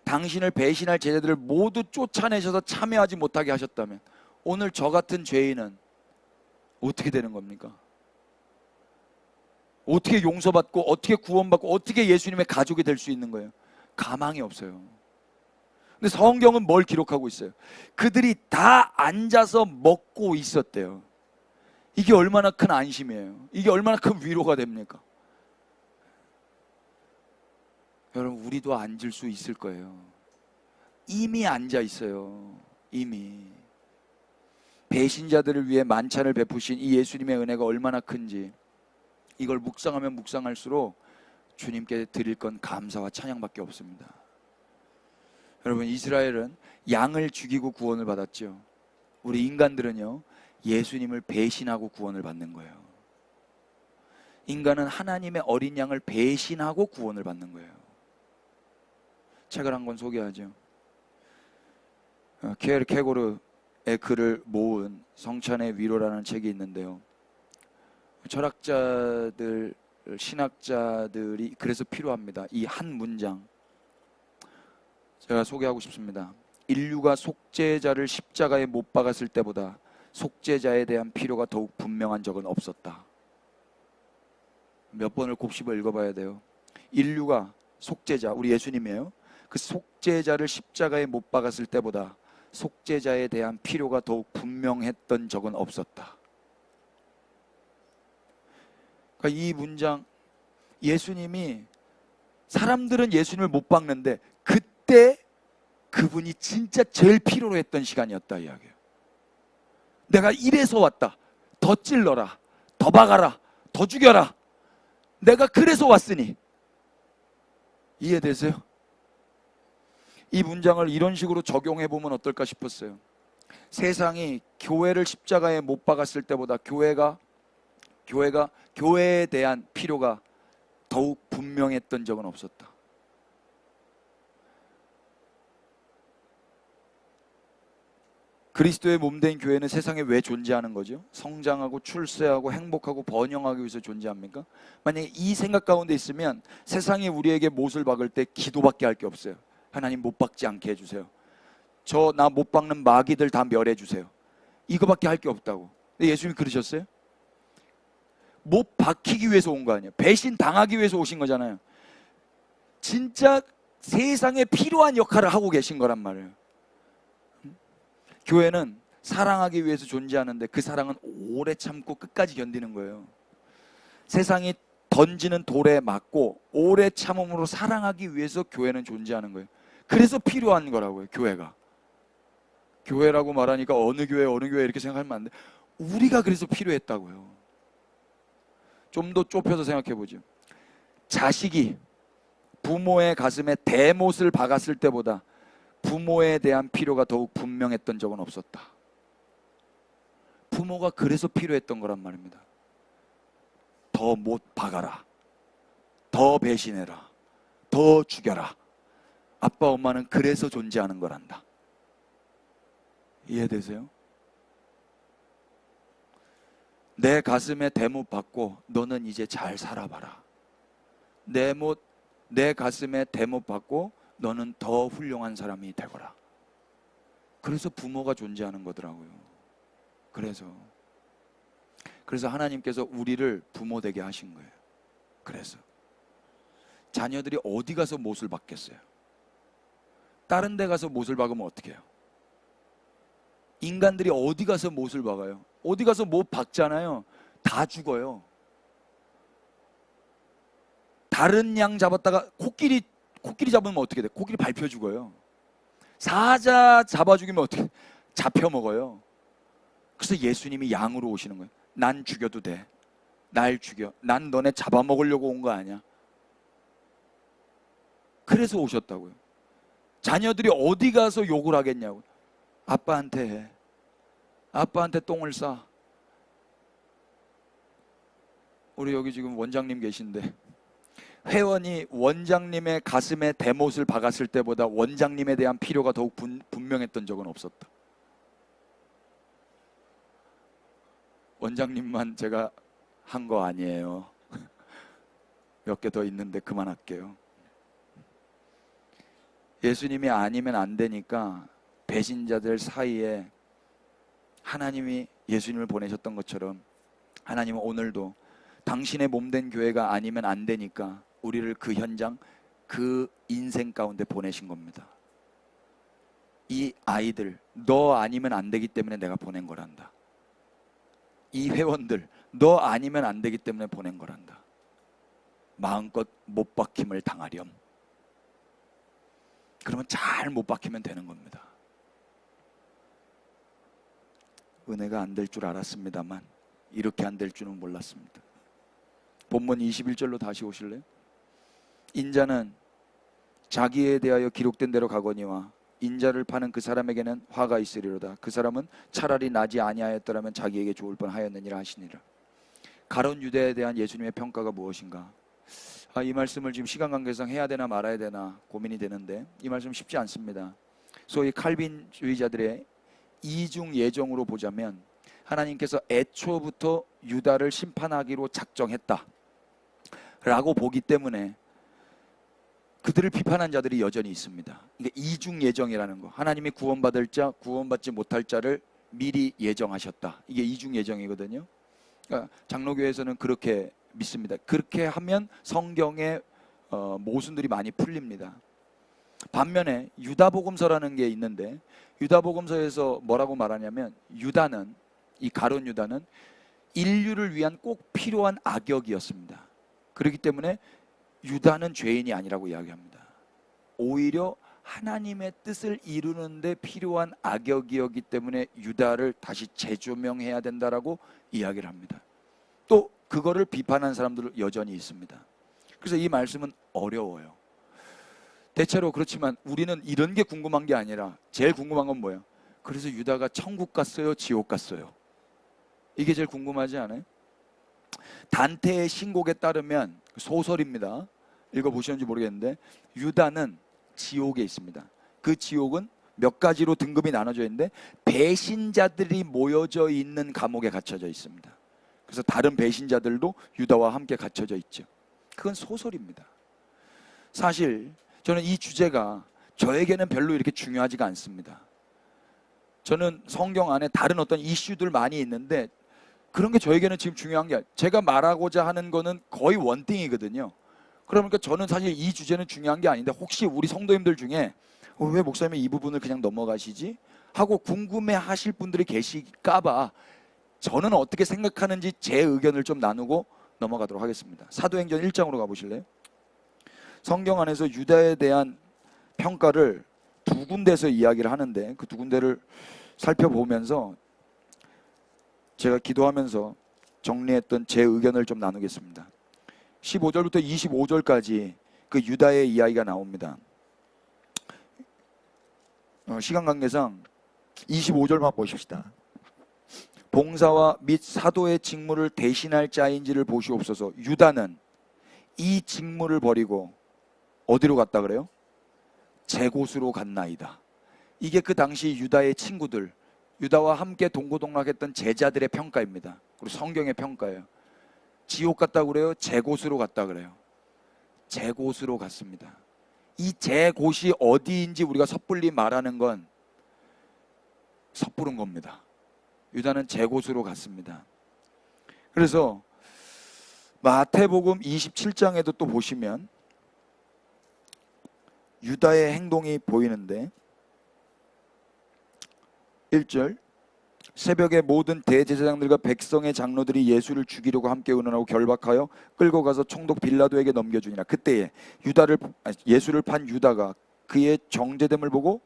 당신을 배신할 제자들을 모두 쫓아내셔서 참여하지 못하게 하셨다면 오늘 저 같은 죄인은 어떻게 되는 겁니까? 어떻게 용서받고 어떻게 구원받고 어떻게 예수님의 가족이 될 수 있는 거예요? 가망이 없어요. 근데 성경은 뭘 기록하고 있어요? 그들이 다 앉아서 먹고 있었대요. 이게 얼마나 큰 안심이에요. 이게 얼마나 큰 위로가 됩니까? 여러분, 우리도 앉을 수 있을 거예요. 이미 앉아 있어요. 이미. 배신자들을 위해 만찬을 베푸신 이 예수님의 은혜가 얼마나 큰지, 이걸 묵상하면 묵상할수록 주님께 드릴 건 감사와 찬양밖에 없습니다. 여러분, 이스라엘은 양을 죽이고 구원을 받았죠. 우리 인간들은요, 예수님을 배신하고 구원을 받는 거예요. 인간은 하나님의 어린 양을 배신하고 구원을 받는 거예요. 책을 한 권 소개하죠. 케르케고르의 글을 모은 성찬의 위로라는 책이 있는데요, 철학자들, 신학자들이 그래서 필요합니다. 이 한 문장 제가 소개하고 싶습니다. 인류가 속죄자를 십자가에 못 박았을 때보다 속죄자에 대한 필요가 더욱 분명한 적은 없었다. 몇 번을 곱씹어 읽어봐야 돼요. 인류가 속죄자, 우리 예수님이에요. 그 속죄자를 십자가에 못 박았을 때보다 속죄자에 대한 필요가 더욱 분명했던 적은 없었다. 그러니까 이 문장, 예수님이, 사람들은 예수님을 못 박는데 그때 그분이 진짜 제일 필요로 했던 시간이었다 이야기예요. 내가 이래서 왔다, 더 찔러라, 더 박아라, 더 죽여라, 내가 그래서 왔으니. 이해되세요? 이 문장을 이런 식으로 적용해 보면 어떨까 싶었어요. 세상이 교회를 십자가에 못 박았을 때보다 교회에 대한 필요가 더욱 분명했던 적은 없었다. 그리스도의 몸된 교회는 세상에 왜 존재하는 거죠? 성장하고 출세하고 행복하고 번영하기 위해서 존재합니까? 만약에 이 생각 가운데 있으면 세상이 우리에게 못을 박을 때 기도밖에 할 게 없어요. 하나님 못 박지 않게 해주세요. 저 나 못 박는 마귀들 다 멸해 주세요. 이거밖에 할 게 없다고. 근데 예수님이 그러셨어요? 못 박히기 위해서 온 거 아니에요. 배신 당하기 위해서 오신 거잖아요. 진짜 세상에 필요한 역할을 하고 계신 거란 말이에요. 교회는 사랑하기 위해서 존재하는데 그 사랑은 오래 참고 끝까지 견디는 거예요. 세상이 던지는 돌에 맞고 오래 참음으로 사랑하기 위해서 교회는 존재하는 거예요. 그래서 필요한 거라고요, 교회가. 교회라고 말하니까 어느 교회 이렇게 생각하면 안 돼. 우리가 그래서 필요했다고요. 좀 더 좁혀서 생각해 보죠. 자식이 부모의 가슴에 대못을 박았을 때보다 부모에 대한 필요가 더욱 분명했던 적은 없었다. 부모가 그래서 필요했던 거란 말입니다. 더 못 박아라, 더 배신해라, 더 죽여라. 아빠 엄마는 그래서 존재하는 거란다. 이해되세요? 내 가슴에 대못 박고 너는 이제 잘 살아봐라. 내 가슴에 대못 박고 너는 더 훌륭한 사람이 되거라. 그래서 부모가 존재하는 거더라고요. 그래서 하나님께서 우리를 부모 되게 하신 거예요. 그래서 자녀들이 어디 가서 못을 박겠어요? 다른 데 가서 못을 박으면 어떻게 해요? 인간들이 어디 가서 못을 박아요? 어디 가서 못 박잖아요. 다 죽어요. 다른 양 잡았다가 코끼리 잡으면 어떻게 돼? 코끼리 밟혀 죽어요. 사자 잡아 죽이면 어떻게 잡혀 먹어요. 그래서 예수님이 양으로 오시는 거예요. 난 죽여도 돼. 날 죽여. 난 너네 잡아먹으려고 온 거 아니야. 그래서 오셨다고요. 자녀들이 어디 가서 욕을 하겠냐고. 아빠한테 해. 아빠한테 똥을 싸. 우리 여기 지금 원장님 계신데 회원이 원장님의 가슴에 대못을 박았을 때보다 원장님에 대한 필요가 더욱 분명했던 적은 없었다. 원장님만 제가 한 거 아니에요. 몇 개 더 있는데 그만할게요. 예수님이 아니면 안 되니까 배신자들 사이에 하나님이 예수님을 보내셨던 것처럼 하나님은 오늘도 당신의 몸된 교회가 아니면 안 되니까 우리를 그 현장, 그 인생 가운데 보내신 겁니다. 이 아이들, 너 아니면 안 되기 때문에 내가 보낸 거란다. 이 회원들, 너 아니면 안 되기 때문에 보낸 거란다. 마음껏 못 박힘을 당하렴. 그러면 잘 못 박히면 되는 겁니다. 은혜가 안 될 줄 알았습니다만 이렇게 안 될 줄은 몰랐습니다. 본문 21절로 다시 오실래요? 인자는 자기에 대하여 기록된 대로 가거니와 인자를 파는 그 사람에게는 화가 있으리로다. 그 사람은 차라리 나지 아니하였더라면 자기에게 좋을 뻔하였느니라 하시니라. 가론 유대에 대한 예수님의 평가가 무엇인가? 이 말씀을 지금 시간 관계상 해야 되나 말아야 되나 고민이 되는데 이 말씀 쉽지 않습니다. 소위 칼빈주의자들의 이중 예정으로 보자면 하나님께서 애초부터 유다를 심판하기로 작정했다 라고 보기 때문에 그들을 비판한 자들이 여전히 있습니다. 이게 이중 예정이라는 거, 하나님이 구원받을 자, 구원받지 못할 자를 미리 예정하셨다. 이게 이중 예정이거든요. 그러니까 장로교에서는 그렇게 믿습니다. 그렇게 하면 성경의 모순들이 많이 풀립니다. 반면에 유다복음서라는 게 있는데 유다복음서에서 뭐라고 말하냐면 유다는, 이 가룟 유다는 인류를 위한 꼭 필요한 악역이었습니다. 그렇기 때문에 유다는 죄인이 아니라고 이야기합니다. 오히려 하나님의 뜻을 이루는데 필요한 악역이었기 때문에 유다를 다시 재조명해야 된다라고 이야기를 합니다. 또 그거를 비판한 사람들 여전히 있습니다. 그래서 이 말씀은 어려워요. 대체로 그렇지만 우리는 이런 게 궁금한 게 아니라 제일 궁금한 건 뭐예요? 그래서 유다가 천국 갔어요? 지옥 갔어요? 이게 제일 궁금하지 않아요? 단테의 신곡에 따르면 소설입니다. 읽어보셨는지 모르겠는데 유다는 지옥에 있습니다. 그 지옥은 몇 가지로 등급이 나눠져 있는데 배신자들이 모여져 있는 감옥에 갇혀져 있습니다. 그래서 다른 배신자들도 유다와 함께 갇혀져 있죠. 그건 소설입니다. 사실 저는 이 주제가 저에게는 별로 이렇게 중요하지가 않습니다. 저는 성경 안에 다른 어떤 이슈들 많이 있는데 그런 게 저에게는 지금 중요한 게 아니에요. 제가 말하고자 하는 거는 거의 원띵이거든요. 그러니까 저는 사실 이 주제는 중요한 게 아닌데 혹시 우리 성도님들 중에 왜 목사님이 이 부분을 그냥 넘어가시지? 하고 궁금해 하실 분들이 계실까 봐 저는 어떻게 생각하는지 제 의견을 좀 나누고 넘어가도록 하겠습니다. 사도행전 1장으로 가보실래요? 성경 안에서 유다에 대한 평가를 두 군데에서 이야기를 하는데 그 두 군데를 살펴보면서 제가 기도하면서 정리했던 제 의견을 좀 나누겠습니다. 15절부터 25절까지 그 유다의 이야기가 나옵니다. 시간 관계상 25절만 보십시다. 봉사와 및 사도의 직무를 대신할 자인지를 보시옵소서. 유다는 이 직무를 버리고 어디로 갔다 그래요? 제 곳으로 갔나이다. 이게 그 당시 유다의 친구들, 유다와 함께 동고동락했던 제자들의 평가입니다. 그리고 성경의 평가예요. 지옥 갔다 그래요? 제 곳으로 갔다 그래요? 제 곳으로 갔습니다. 이 제 곳이 어디인지 우리가 섣불리 말하는 건 섣부른 겁니다. 유다는 제 곳으로 갔습니다. 그래서 마태복음 27장에도 또 보시면 유다의 행동이 보이는데 1절 새벽에 모든 대제사장들과 백성의 장로들이 예수를 죽이려고 함께 의논하고 결박하여 끌고 가서 총독 빌라도에게 넘겨주니라. 그때에 예수를 판 유다가 그의 정죄됨을 보고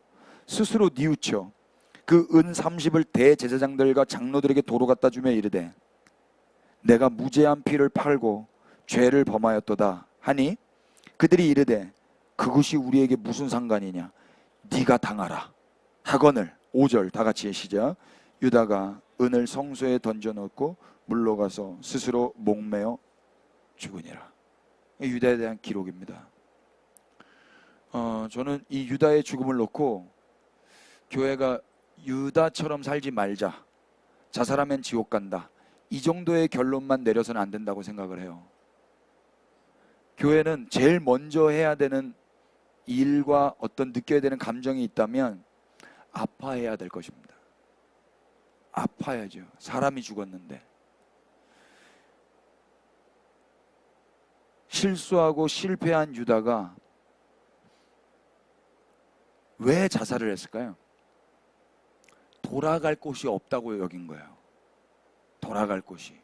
스스로 뉘우쳐 그 은 30을 대제사장들과 장로들에게 도로 갖다 주며 이르되 내가 무죄한 피를 팔고 죄를 범하였도다 하니 그들이 이르되 그것이 우리에게 무슨 상관이냐 네가 당하라 하거늘. 5절 다 같이 시작. 유다가 은을 성소에 던져놓고 물러가서 스스로 목매어 죽으니라. 유다에 대한 기록입니다. 저는 이 유다의 죽음을 놓고 교회가 유다처럼 살지 말자, 자살하면 지옥 간다, 이 정도의 결론만 내려서는 안 된다고 생각을 해요. 교회는 제일 먼저 해야 되는 일과 어떤 느껴야 되는 감정이 있다면 아파해야 될 것입니다. 아파야죠. 사람이 죽었는데. 실수하고 실패한 유다가 왜 자살을 했을까요? 돌아갈 곳이 없다고 여긴 거예요. 돌아갈 곳이.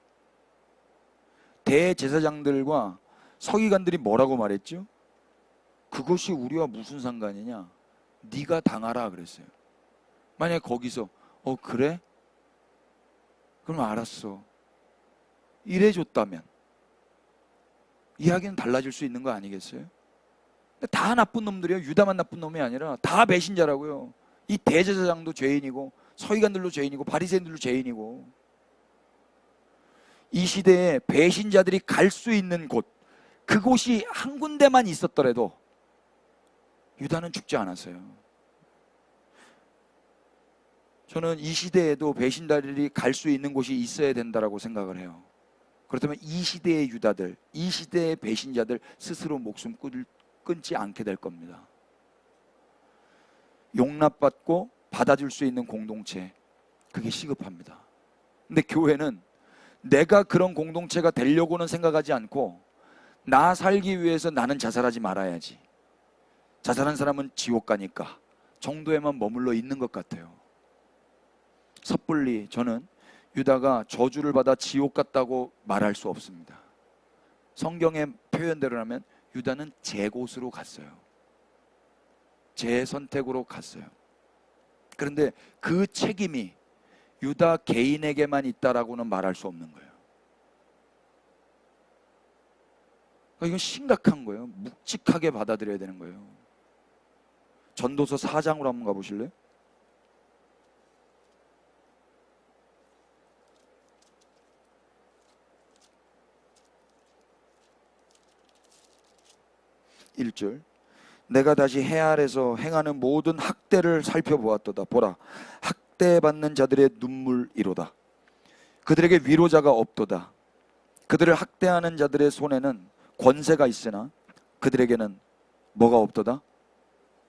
대제사장들과 서기관들이 뭐라고 말했죠? 그것이 우리와 무슨 상관이냐? 네가 당하라 그랬어요. 만약에 거기서 그래? 그럼 알았어. 이래줬다면 이야기는 달라질 수 있는 거 아니겠어요? 다 나쁜 놈들이에요. 유다만 나쁜 놈이 아니라 다 배신자라고요. 이 대제사장도 죄인이고 서기관들도 죄인이고 바리새인들도 죄인이고. 이 시대에 배신자들이 갈 수 있는 곳, 그곳이 한 군데만 있었더라도 유다는 죽지 않았어요. 저는 이 시대에도 배신자들이 갈 수 있는 곳이 있어야 된다고 생각을 해요. 그렇다면 이 시대의 유다들, 이 시대의 배신자들 스스로 목숨 끊지 않게 될 겁니다. 용납받고 받아줄 수 있는 공동체, 그게 시급합니다. 근데 교회는 내가 그런 공동체가 되려고는 생각하지 않고 나 살기 위해서 나는 자살하지 말아야지, 자살한 사람은 지옥 가니까 정도에만 머물러 있는 것 같아요. 섣불리 저는 유다가 저주를 받아 지옥 갔다고 말할 수 없습니다. 성경의 표현대로라면 유다는 제 곳으로 갔어요. 제 선택으로 갔어요. 그런데 그 책임이 유다 개인에게만 있다라고는 말할 수 없는 거예요. 그러니까 이건 심각한 거예요. 묵직하게 받아들여야 되는 거예요. 전도서 4장으로 한번 가보실래요? (1절) 내가 다시 해 아래서 행하는 모든 학대를 살펴보았도다. 보라, 학대받는 자들의 눈물이로다. 그들에게 위로자가 없도다. 그들을 학대하는 자들의 손에는 권세가 있으나 그들에게는 뭐가 없도다?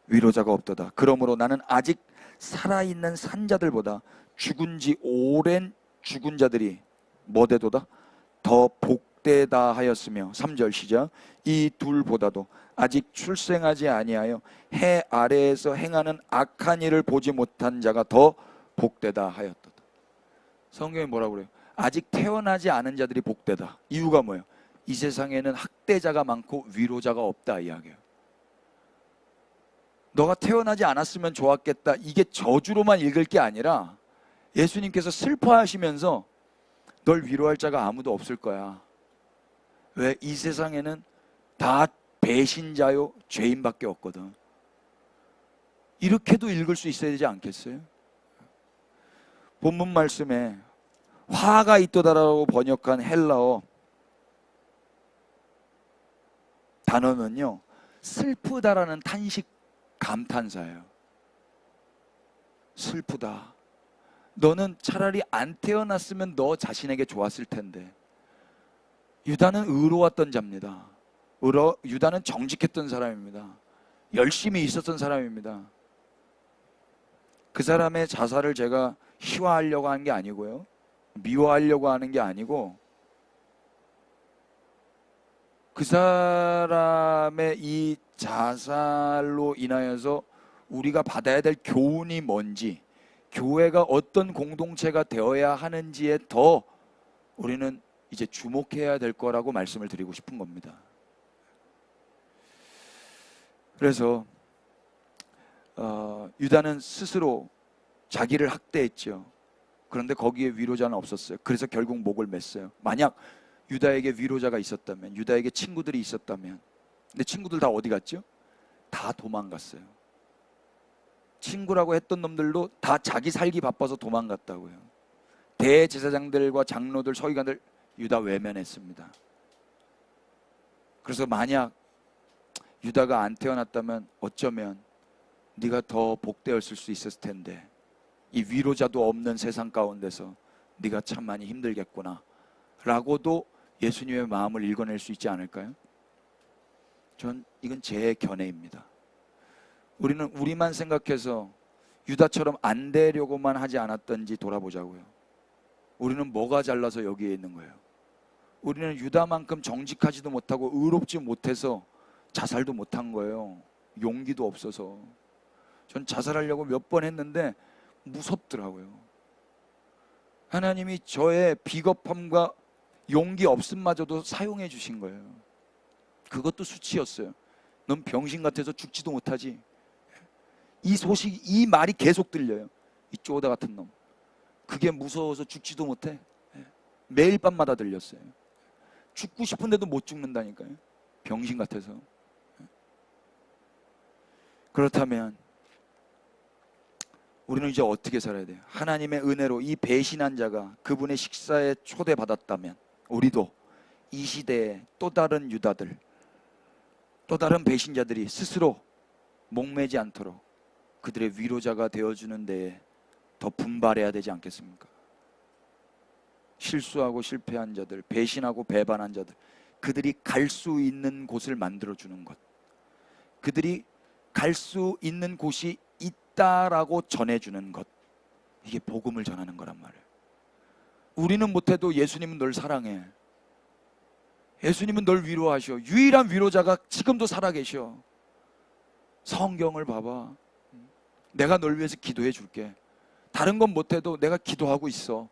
위로자가 없도다. 그러므로 나는 아직 살아있는 산자들보다 죽은 지 오랜 죽은 자들이 뭐되도다? 더 복되다 하였으며. 3절 시작. 이 둘보다도 아직 출생하지 아니하여 해 아래에서 행하는 악한 일을 보지 못한 자가 더 복되다 하였도다. 성경이 뭐라고 그래요? 아직 태어나지 않은 자들이 복되다. 이유가 뭐예요? 이 세상에는 학대자가 많고 위로자가 없다 이야기예요. 너가 태어나지 않았으면 좋았겠다, 이게 저주로만 읽을 게 아니라 예수님께서 슬퍼하시면서 널 위로할 자가 아무도 없을 거야. 왜? 이 세상에는 다 배신자요 죄인밖에 없거든. 이렇게도 읽을 수 있어야 되지 않겠어요? 본문 말씀에 화가 있도다라고 번역한 헬라어 단어는요, 슬프다라는 탄식 감탄사예요. 슬프다. 너는 차라리 안 태어났으면 너 자신에게 좋았을 텐데. 유다는 의로웠던 자입니다. 유다는 정직했던 사람입니다. 열심히 있었던 사람입니다. 그 사람의 자살을 제가 희화하려고 하는 게 아니고요, 미워하려고 하는 게 아니고, 그 사람의 이 자살로 인하여서 우리가 받아야 될 교훈이 뭔지, 교회가 어떤 공동체가 되어야 하는지에 더 우리는 이제 주목해야 될 거라고 말씀을 드리고 싶은 겁니다. 그래서 유다는 스스로 자기를 학대했죠. 그런데 거기에 위로자는 없었어요. 그래서 결국 목을 맸어요. 만약 유다에게 위로자가 있었다면, 유다에게 친구들이 있었다면, 근데 친구들 다 어디 갔죠? 다 도망갔어요. 친구라고 했던 놈들도 다 자기 살기 바빠서 도망갔다고요. 대제사장들과 장로들, 서기관들 유다 외면했습니다. 그래서 만약 유다가 안 태어났다면 어쩌면 네가 더 복되었을 수 있었을 텐데, 이 위로자도 없는 세상 가운데서 네가 참 많이 힘들겠구나 라고도 예수님의 마음을 읽어낼 수 있지 않을까요? 전 이건 제 견해입니다. 우리는 우리만 생각해서 유다처럼 안 되려고만 하지 않았던지 돌아보자고요. 우리는 뭐가 잘나서 여기에 있는 거예요? 우리는 유다만큼 정직하지도 못하고 의롭지 못해서 자살도 못한 거예요. 용기도 없어서. 전 자살하려고 몇 번 했는데 무섭더라고요. 하나님이 저의 비겁함과 용기 없음마저도 사용해 주신 거예요. 그것도 수치였어요. 넌 병신 같아서 죽지도 못하지. 이 소식, 이 말이 계속 들려요. 이 쪼다 같은 놈. 그게 무서워서 죽지도 못해. 매일 밤마다 들렸어요. 죽고 싶은데도 못 죽는다니까요. 병신 같아서. 그렇다면 우리는 이제 어떻게 살아야 돼요? 하나님의 은혜로 이 배신한 자가 그분의 식사에 초대받았다면 우리도 이 시대에 또 다른 유다들, 또 다른 배신자들이 스스로 목매지 않도록 그들의 위로자가 되어주는 데에 더 분발해야 되지 않겠습니까? 실수하고 실패한 자들, 배신하고 배반한 자들, 그들이 갈 수 있는 곳을 만들어주는 것, 그들이 갈 수 있는 곳이 있다라고 전해주는 것, 이게 복음을 전하는 거란 말이에요. 우리는 못해도 예수님은 널 사랑해. 예수님은 널 위로하셔. 유일한 위로자가 지금도 살아계셔. 성경을 봐봐. 내가 널 위해서 기도해 줄게. 다른 건 못해도 내가 기도하고 있어.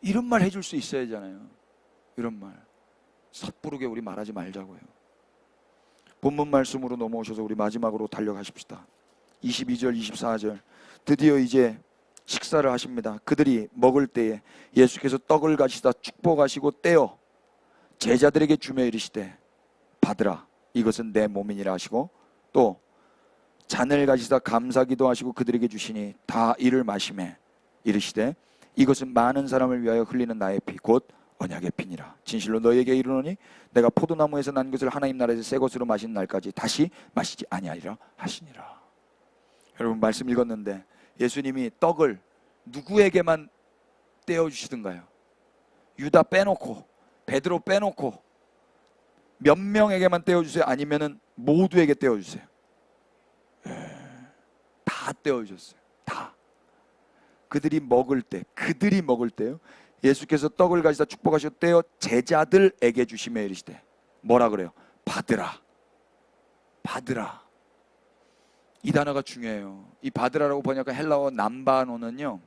이런 말 해줄 수 있어야 하잖아요. 이런 말 섣부르게 우리 말하지 말자고요. 본문 말씀으로 넘어오셔서 우리 마지막으로 달려가십시다. 22절 24절. 드디어 이제 식사를 하십니다. 그들이 먹을 때에 예수께서 떡을 가시다 축복하시고 떼어 제자들에게 주며 이르시되 받으라, 이것은 내 몸이니라 하시고, 또 잔을 가지사 감사기도 하시고 그들에게 주시니 다 이를 마시매 이르시되 이것은 많은 사람을 위하여 흘리는 나의 피 곧 언약의 피니라. 진실로 너희에게 이르노니 내가 포도나무에서 난 것을 하나님 나라에서 새 것으로 마신 날까지 다시 마시지 아니하리라 하시니라. 여러분, 말씀 읽었는데 예수님이 떡을 누구에게만 떼어주시던가요? 유다 빼놓고, 베드로 빼놓고 몇 명에게만 떼어주세요? 아니면은 모두에게 떼어주세요? 다 떼어주셨어요. 다. 그들이 먹을 때요, 예수께서 떡을 가지다 축복하시고 떼어 제자들에게 주시며 이르시되 뭐라 그래요? 받으라. 받으라. 이 단어가 중요해요. 이 받으라라고 번역한 헬라어 남바노는요,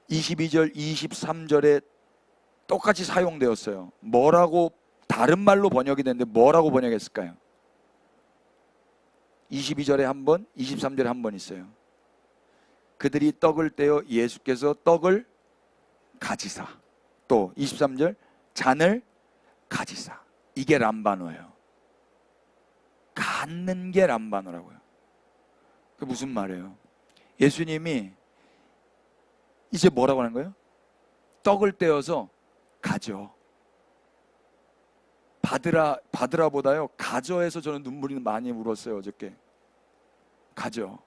22절 23절에 똑같이 사용되었어요. 뭐라고, 다른 말로 번역이 됐는데 뭐라고 번역했을까요? 22절에 한 번, 23절에 한 번 있어요. 그들이 떡을 떼어 예수께서 떡을 가지사, 또 23절 잔을 가지사. 이게 람바노예요. 갖는 게 람바노라고요. 그게 무슨 말이에요? 예수님이 이제 뭐라고 하는 거예요? 떡을 떼어서 가져. 받으라보다요 가져에서 저는 눈물이 많이 울었어요. 어저께. 가져.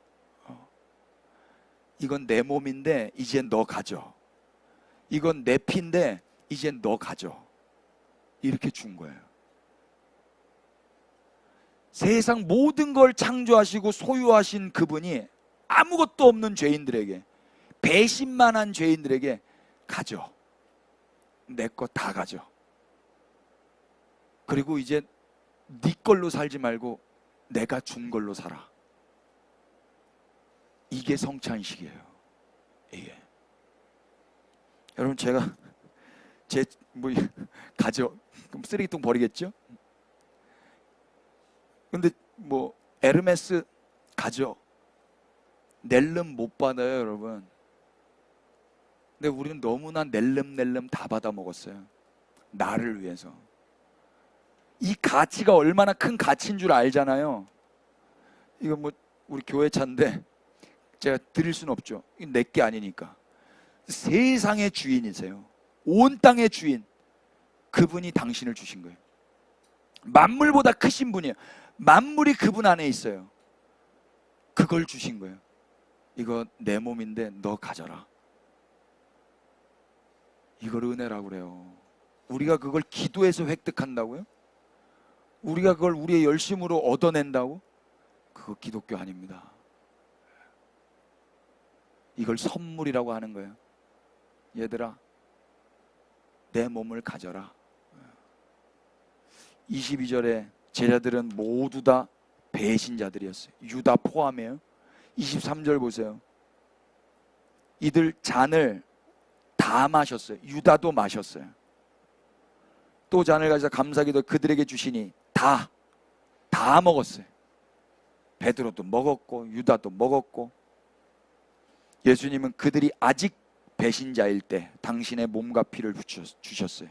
이건 내 몸인데 이젠 너 가져. 이건 내 피인데 이젠 너 가져. 이렇게 준 거예요. 세상 모든 걸 창조하시고 소유하신 그분이 아무것도 없는 죄인들에게, 배신만 한 죄인들에게 가져. 내 거 다 가져. 그리고 이제 네 걸로 살지 말고 내가 준 걸로 살아. 이게 성찬식이에요. 이게. 여러분, 제가 가져. 그럼 쓰레기통 버리겠죠? 근데 에르메스 가져. 낼름 못 받아요, 여러분. 근데 우리는 너무나 낼름 다 받아 먹었어요. 나를 위해서. 이 가치가 얼마나 큰 가치인 줄 알잖아요. 이거 뭐 우리 교회 차인데 제가 드릴 수는 없죠. 이건 내 게 아니니까. 세상의 주인이세요. 온 땅의 주인. 그분이 당신을 주신 거예요. 만물보다 크신 분이에요. 만물이 그분 안에 있어요. 그걸 주신 거예요. 이거 내 몸인데 너 가져라. 이걸 은혜라고 그래요. 우리가 그걸 기도해서 획득한다고요? 우리가 그걸 우리의 열심으로 얻어낸다고? 그거 기독교 아닙니다. 이걸 선물이라고 하는 거예요. 얘들아, 내 몸을 가져라. 22절에 제자들은 모두 다 배신자들이었어요. 유다 포함해요. 23절 보세요. 이들 잔을 다 마셨어요. 유다도 마셨어요. 또 잔을 가져다 감사기도 그들에게 주시니 다 먹었어요. 베드로도 먹었고 유다도 먹었고. 예수님은 그들이 아직 배신자일 때 당신의 몸과 피를 주셨어요.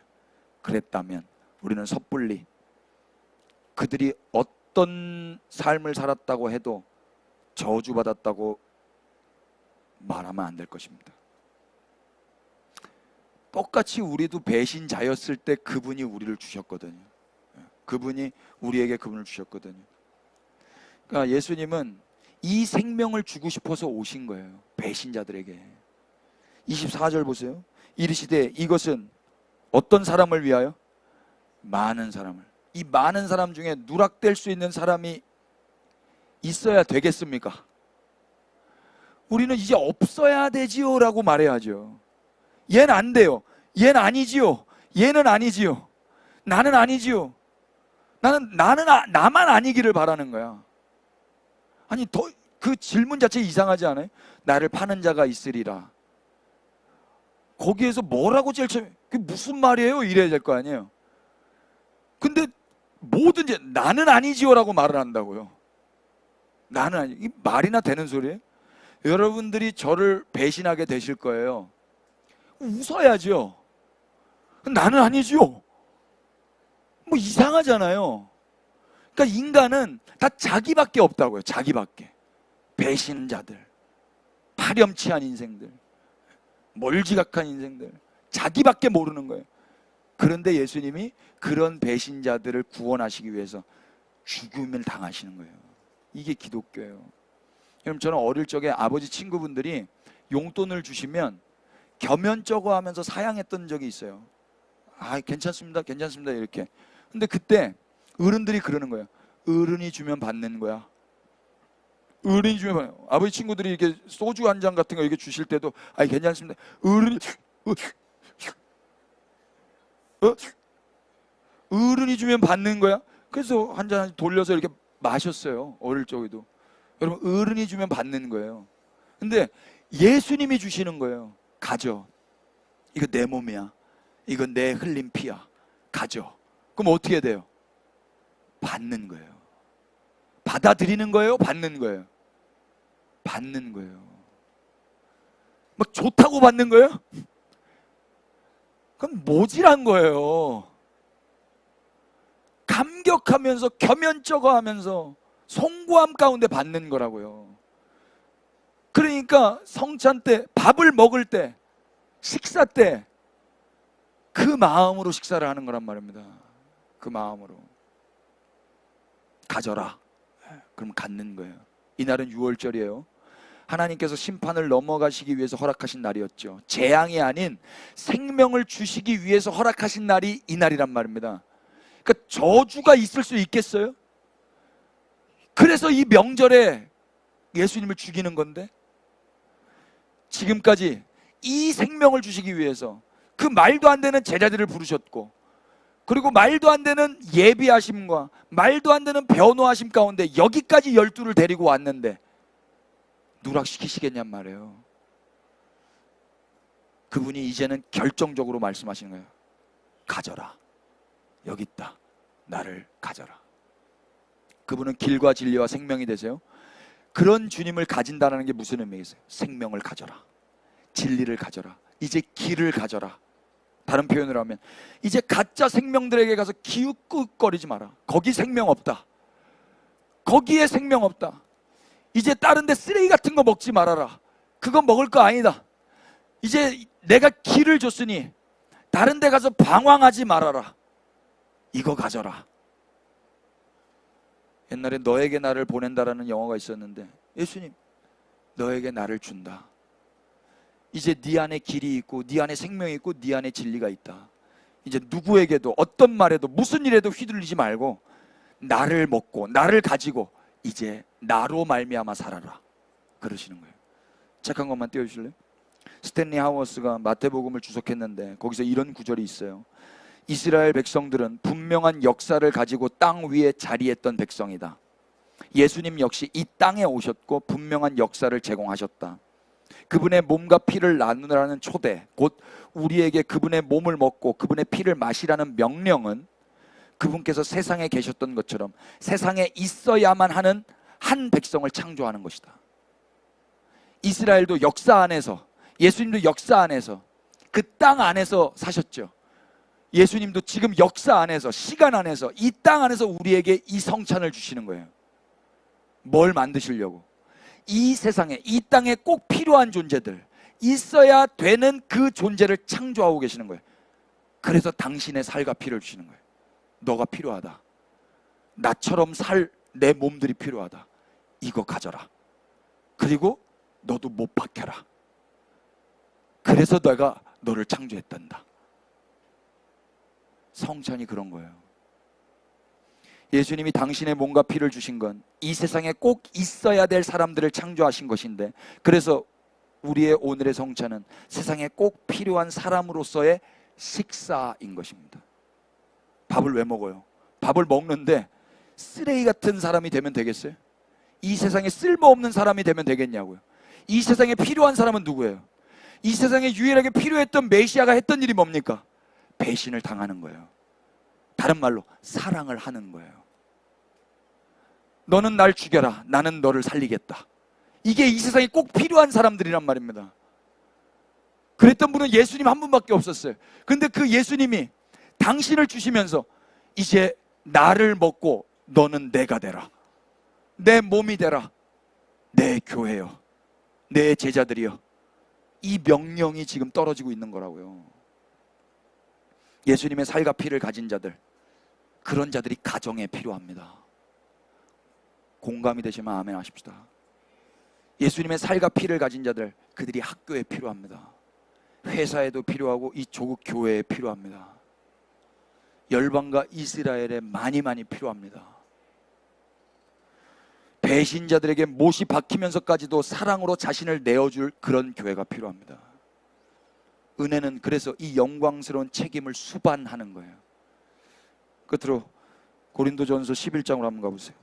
그랬다면 우리는 섣불리 그들이 어떤 삶을 살았다고 해도 저주받았다고 말하면 안 될 것입니다. 똑같이 우리도 배신자였을 때 그분이 우리를 주셨거든요. 그분이 우리에게 그분을 주셨거든요. 그러니까 예수님은 이 생명을 주고 싶어서 오신 거예요. 배신자들에게. 24절 보세요. 이르시되 이것은 어떤 사람을 위하여? 많은 사람을. 이 많은 사람 중에 누락될 수 있는 사람이 있어야 되겠습니까? 우리는 이제 없어야 되지요 라고 말해야죠. 얘는 안 돼요. 얘는 아니지요. 얘는 아니지요. 나는 아니지요. 나만 아니기를 바라는 거야. 아니 그 질문 자체 이상하지 않아요? 나를 파는 자가 있으리라. 거기에서 뭐라고 제일 처음에 그게 무슨 말이에요? 이래야 될 거 아니에요. 근데 뭐든지 나는 아니지요라고 말을 한다고요. 나는 아니. 이 말이나 되는 소리예요? 여러분들이 저를 배신하게 되실 거예요. 웃어야죠. 나는 아니지요. 뭐 이상하잖아요. 그러니까 인간은 다 자기밖에 없다고요. 자기밖에. 배신자들, 파렴치한 인생들, 멀지각한 인생들, 자기밖에 모르는 거예요. 그런데 예수님이 그런 배신자들을 구원하시기 위해서 죽음을 당하시는 거예요. 이게 기독교예요. 여러분, 저는 어릴 적에 아버지 친구분들이 용돈을 주시면 겸연쩍어 하면서 사양했던 적이 있어요. 아, 괜찮습니다, 괜찮습니다 이렇게. 근데 그때 어른들이 그러는 거예요. 어른이 주면 받는 거야. 어른이 주면 받는 거야. 아버지 친구들이 이렇게 소주 한 잔 같은 거 이렇게 주실 때도 아, 괜찮습니다. 어른이 주면 받는 거야. 그래서 한 잔 돌려서 이렇게 마셨어요. 어릴 적에도. 여러분, 어른이 주면 받는 거예요. 근데 예수님이 주시는 거예요. 가져. 이거 내 몸이야. 이거 내 흘린 피야. 가져. 그럼 어떻게 돼요? 받는 거예요. 받아들이는 거예요? 받는 거예요? 받는 거예요. 막 좋다고 받는 거예요? 그건 모질한 거예요. 감격하면서 겸연쩍어 하면서 송구함 가운데 받는 거라고요. 그러니까 성찬 때, 밥을 먹을 때, 식사 때 그 마음으로 식사를 하는 거란 말입니다. 그 마음으로. 가져라. 그럼 갖는 거예요. 이날은 6월절이에요. 하나님께서 심판을 넘어가시기 위해서 허락하신 날이었죠. 재앙이 아닌 생명을 주시기 위해서 허락하신 날이 이 날이란 말입니다. 그러니까 저주가 있을 수 있겠어요? 그래서 이 명절에 예수님을 죽이는 건데, 지금까지 이 생명을 주시기 위해서 그 말도 안 되는 제자들을 부르셨고, 그리고 말도 안 되는 예비하심과 말도 안 되는 변호하심 가운데 여기까지 12를 데리고 왔는데 누락시키시겠냔 말이에요. 그분이 이제는 결정적으로 말씀하시는 거예요. 가져라. 여기 있다. 나를 가져라. 그분은 길과 진리와 생명이 되세요. 그런 주님을 가진다는 게 무슨 의미겠어요? 생명을 가져라, 진리를 가져라, 이제 길을 가져라. 다른 표현으로 하면 이제 가짜 생명들에게 가서 기웃기웃거리지 마라. 거기 생명 없다. 거기에 생명 없다. 이제 다른 데 쓰레기 같은 거 먹지 말아라. 그건 먹을 거 아니다. 이제 내가 길을 줬으니 다른 데 가서 방황하지 말아라. 이거 가져라. 옛날에 너에게 나를 보낸다라는 영화가 있었는데, 예수님 너에게 나를 준다. 이제 네 안에 길이 있고 네 안에 생명이 있고 네 안에 진리가 있다. 이제 누구에게도 어떤 말에도 무슨 일에도 휘둘리지 말고 나를 먹고 나를 가지고 이제 나로 말미암아 살아라. 그러시는 거예요. 책 한 권만 띄워주실래요? 스탠리 하워스가 마태복음을 주석했는데 거기서 이런 구절이 있어요. 이스라엘 백성들은 분명한 역사를 가지고 땅 위에 자리했던 백성이다. 예수님 역시 이 땅에 오셨고 분명한 역사를 제공하셨다. 그분의 몸과 피를 나누라는 초대, 곧 우리에게 그분의 몸을 먹고 그분의 피를 마시라는 명령은 그분께서 세상에 계셨던 것처럼 세상에 있어야만 하는 한 백성을 창조하는 것이다. 이스라엘도 역사 안에서, 예수님도 역사 안에서, 그 땅 안에서 사셨죠. 예수님도 지금 역사 안에서, 시간 안에서, 이 땅 안에서 우리에게 이 성찬을 주시는 거예요. 뭘 만드시려고? 이 세상에, 이 땅에 꼭 필요한 존재들, 있어야 되는 그 존재를 창조하고 계시는 거예요. 그래서 당신의 살과 피를 주시는 거예요. 너가 필요하다. 나처럼 살 내 몸들이 필요하다. 이거 가져라. 그리고 너도 못 박혀라. 그래서 내가 너를 창조했단다. 성찬이 그런 거예요. 예수님이 당신의 몸과 피를 주신 건 이 세상에 꼭 있어야 될 사람들을 창조하신 것인데, 그래서 우리의 오늘의 성찬은 세상에 꼭 필요한 사람으로서의 식사인 것입니다. 밥을 왜 먹어요? 밥을 먹는데 쓰레기 같은 사람이 되면 되겠어요? 이 세상에 쓸모없는 사람이 되면 되겠냐고요. 이 세상에 필요한 사람은 누구예요? 이 세상에 유일하게 필요했던 메시아가 했던 일이 뭡니까? 배신을 당하는 거예요. 다른 말로 사랑을 하는 거예요. 너는 날 죽여라, 나는 너를 살리겠다. 이게 이 세상에 꼭 필요한 사람들이란 말입니다. 그랬던 분은 예수님 한 분밖에 없었어요. 근데 그 예수님이 당신을 주시면서 이제 나를 먹고 너는 내가 되라, 내 몸이 되라, 내 교회요, 내 제자들이요. 이 명령이 지금 떨어지고 있는 거라고요. 예수님의 살과 피를 가진 자들, 그런 자들이 가정에 필요합니다. 공감이 되시면 아멘 하십시다. 예수님의 살과 피를 가진 자들, 그들이 학교에 필요합니다. 회사에도 필요하고 이 조국 교회에 필요합니다. 열방과 이스라엘에 많이 필요합니다. 배신자들에게 못이 박히면서까지도 사랑으로 자신을 내어줄 그런 교회가 필요합니다. 은혜는 그래서 이 영광스러운 책임을 수반하는 거예요. 끝으로 고린도전서 11장으로 한번 가보세요.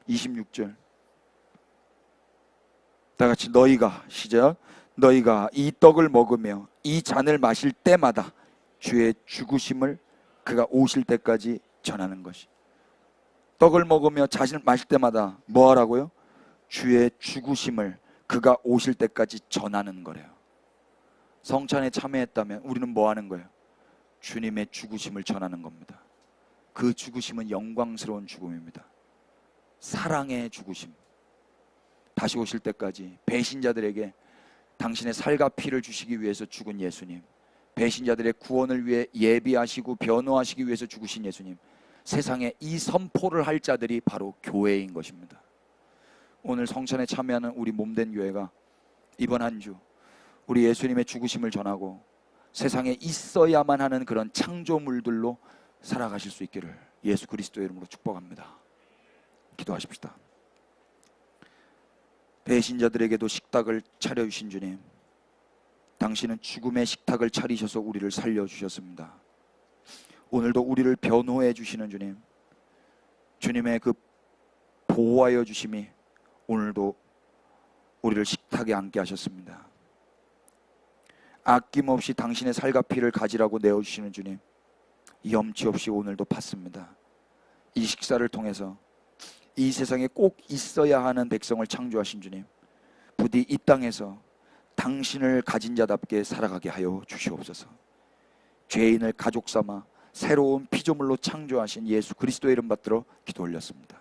26절 다 같이 너희가, 시작, 너희가 이 떡을 먹으며 이 잔을 마실 때마다 주의 죽으심을 그가 오실 때까지 전하는 것이. 떡을 먹으며 잔을 마실 때마다 뭐 하라고요? 주의 죽으심을 그가 오실 때까지 전하는 거래요. 성찬에 참여했다면 우리는 뭐 하는 거예요? 주님의 죽으심을 전하는 겁니다. 그 죽으심은 영광스러운 죽음입니다. 사랑의 죽으심. 다시 오실 때까지 배신자들에게 당신의 살과 피를 주시기 위해서 죽은 예수님, 배신자들의 구원을 위해 예비하시고 변호하시기 위해서 죽으신 예수님, 세상에 이 선포를 할 자들이 바로 교회인 것입니다. 오늘 성찬에 참여하는 우리 몸된 교회가 이번 한 주 우리 예수님의 죽으심을 전하고 세상에 있어야만 하는 그런 창조물들로 살아가실 수 있기를 예수 그리스도의 이름으로 축복합니다. 기도하십시다. 배신자들에게도 식탁을 차려주신 주님, 당신은 죽음의 식탁을 차리셔서 우리를 살려주셨습니다. 오늘도 우리를 변호해 주시는 주님, 주님의 그 보호하여 주심이 오늘도 우리를 식탁에 앉게 하셨습니다. 아낌없이 당신의 살과 피를 가지라고 내어주시는 주님, 염치 없이 오늘도 받습니다. 이 식사를 통해서 이 세상에 꼭 있어야 하는 백성을 창조하신 주님, 부디 이 땅에서 당신을 가진 자답게 살아가게 하여 주시옵소서. 죄인을 가족 삼아 새로운 피조물로 창조하신 예수 그리스도의 이름 받들어 기도 올렸습니다.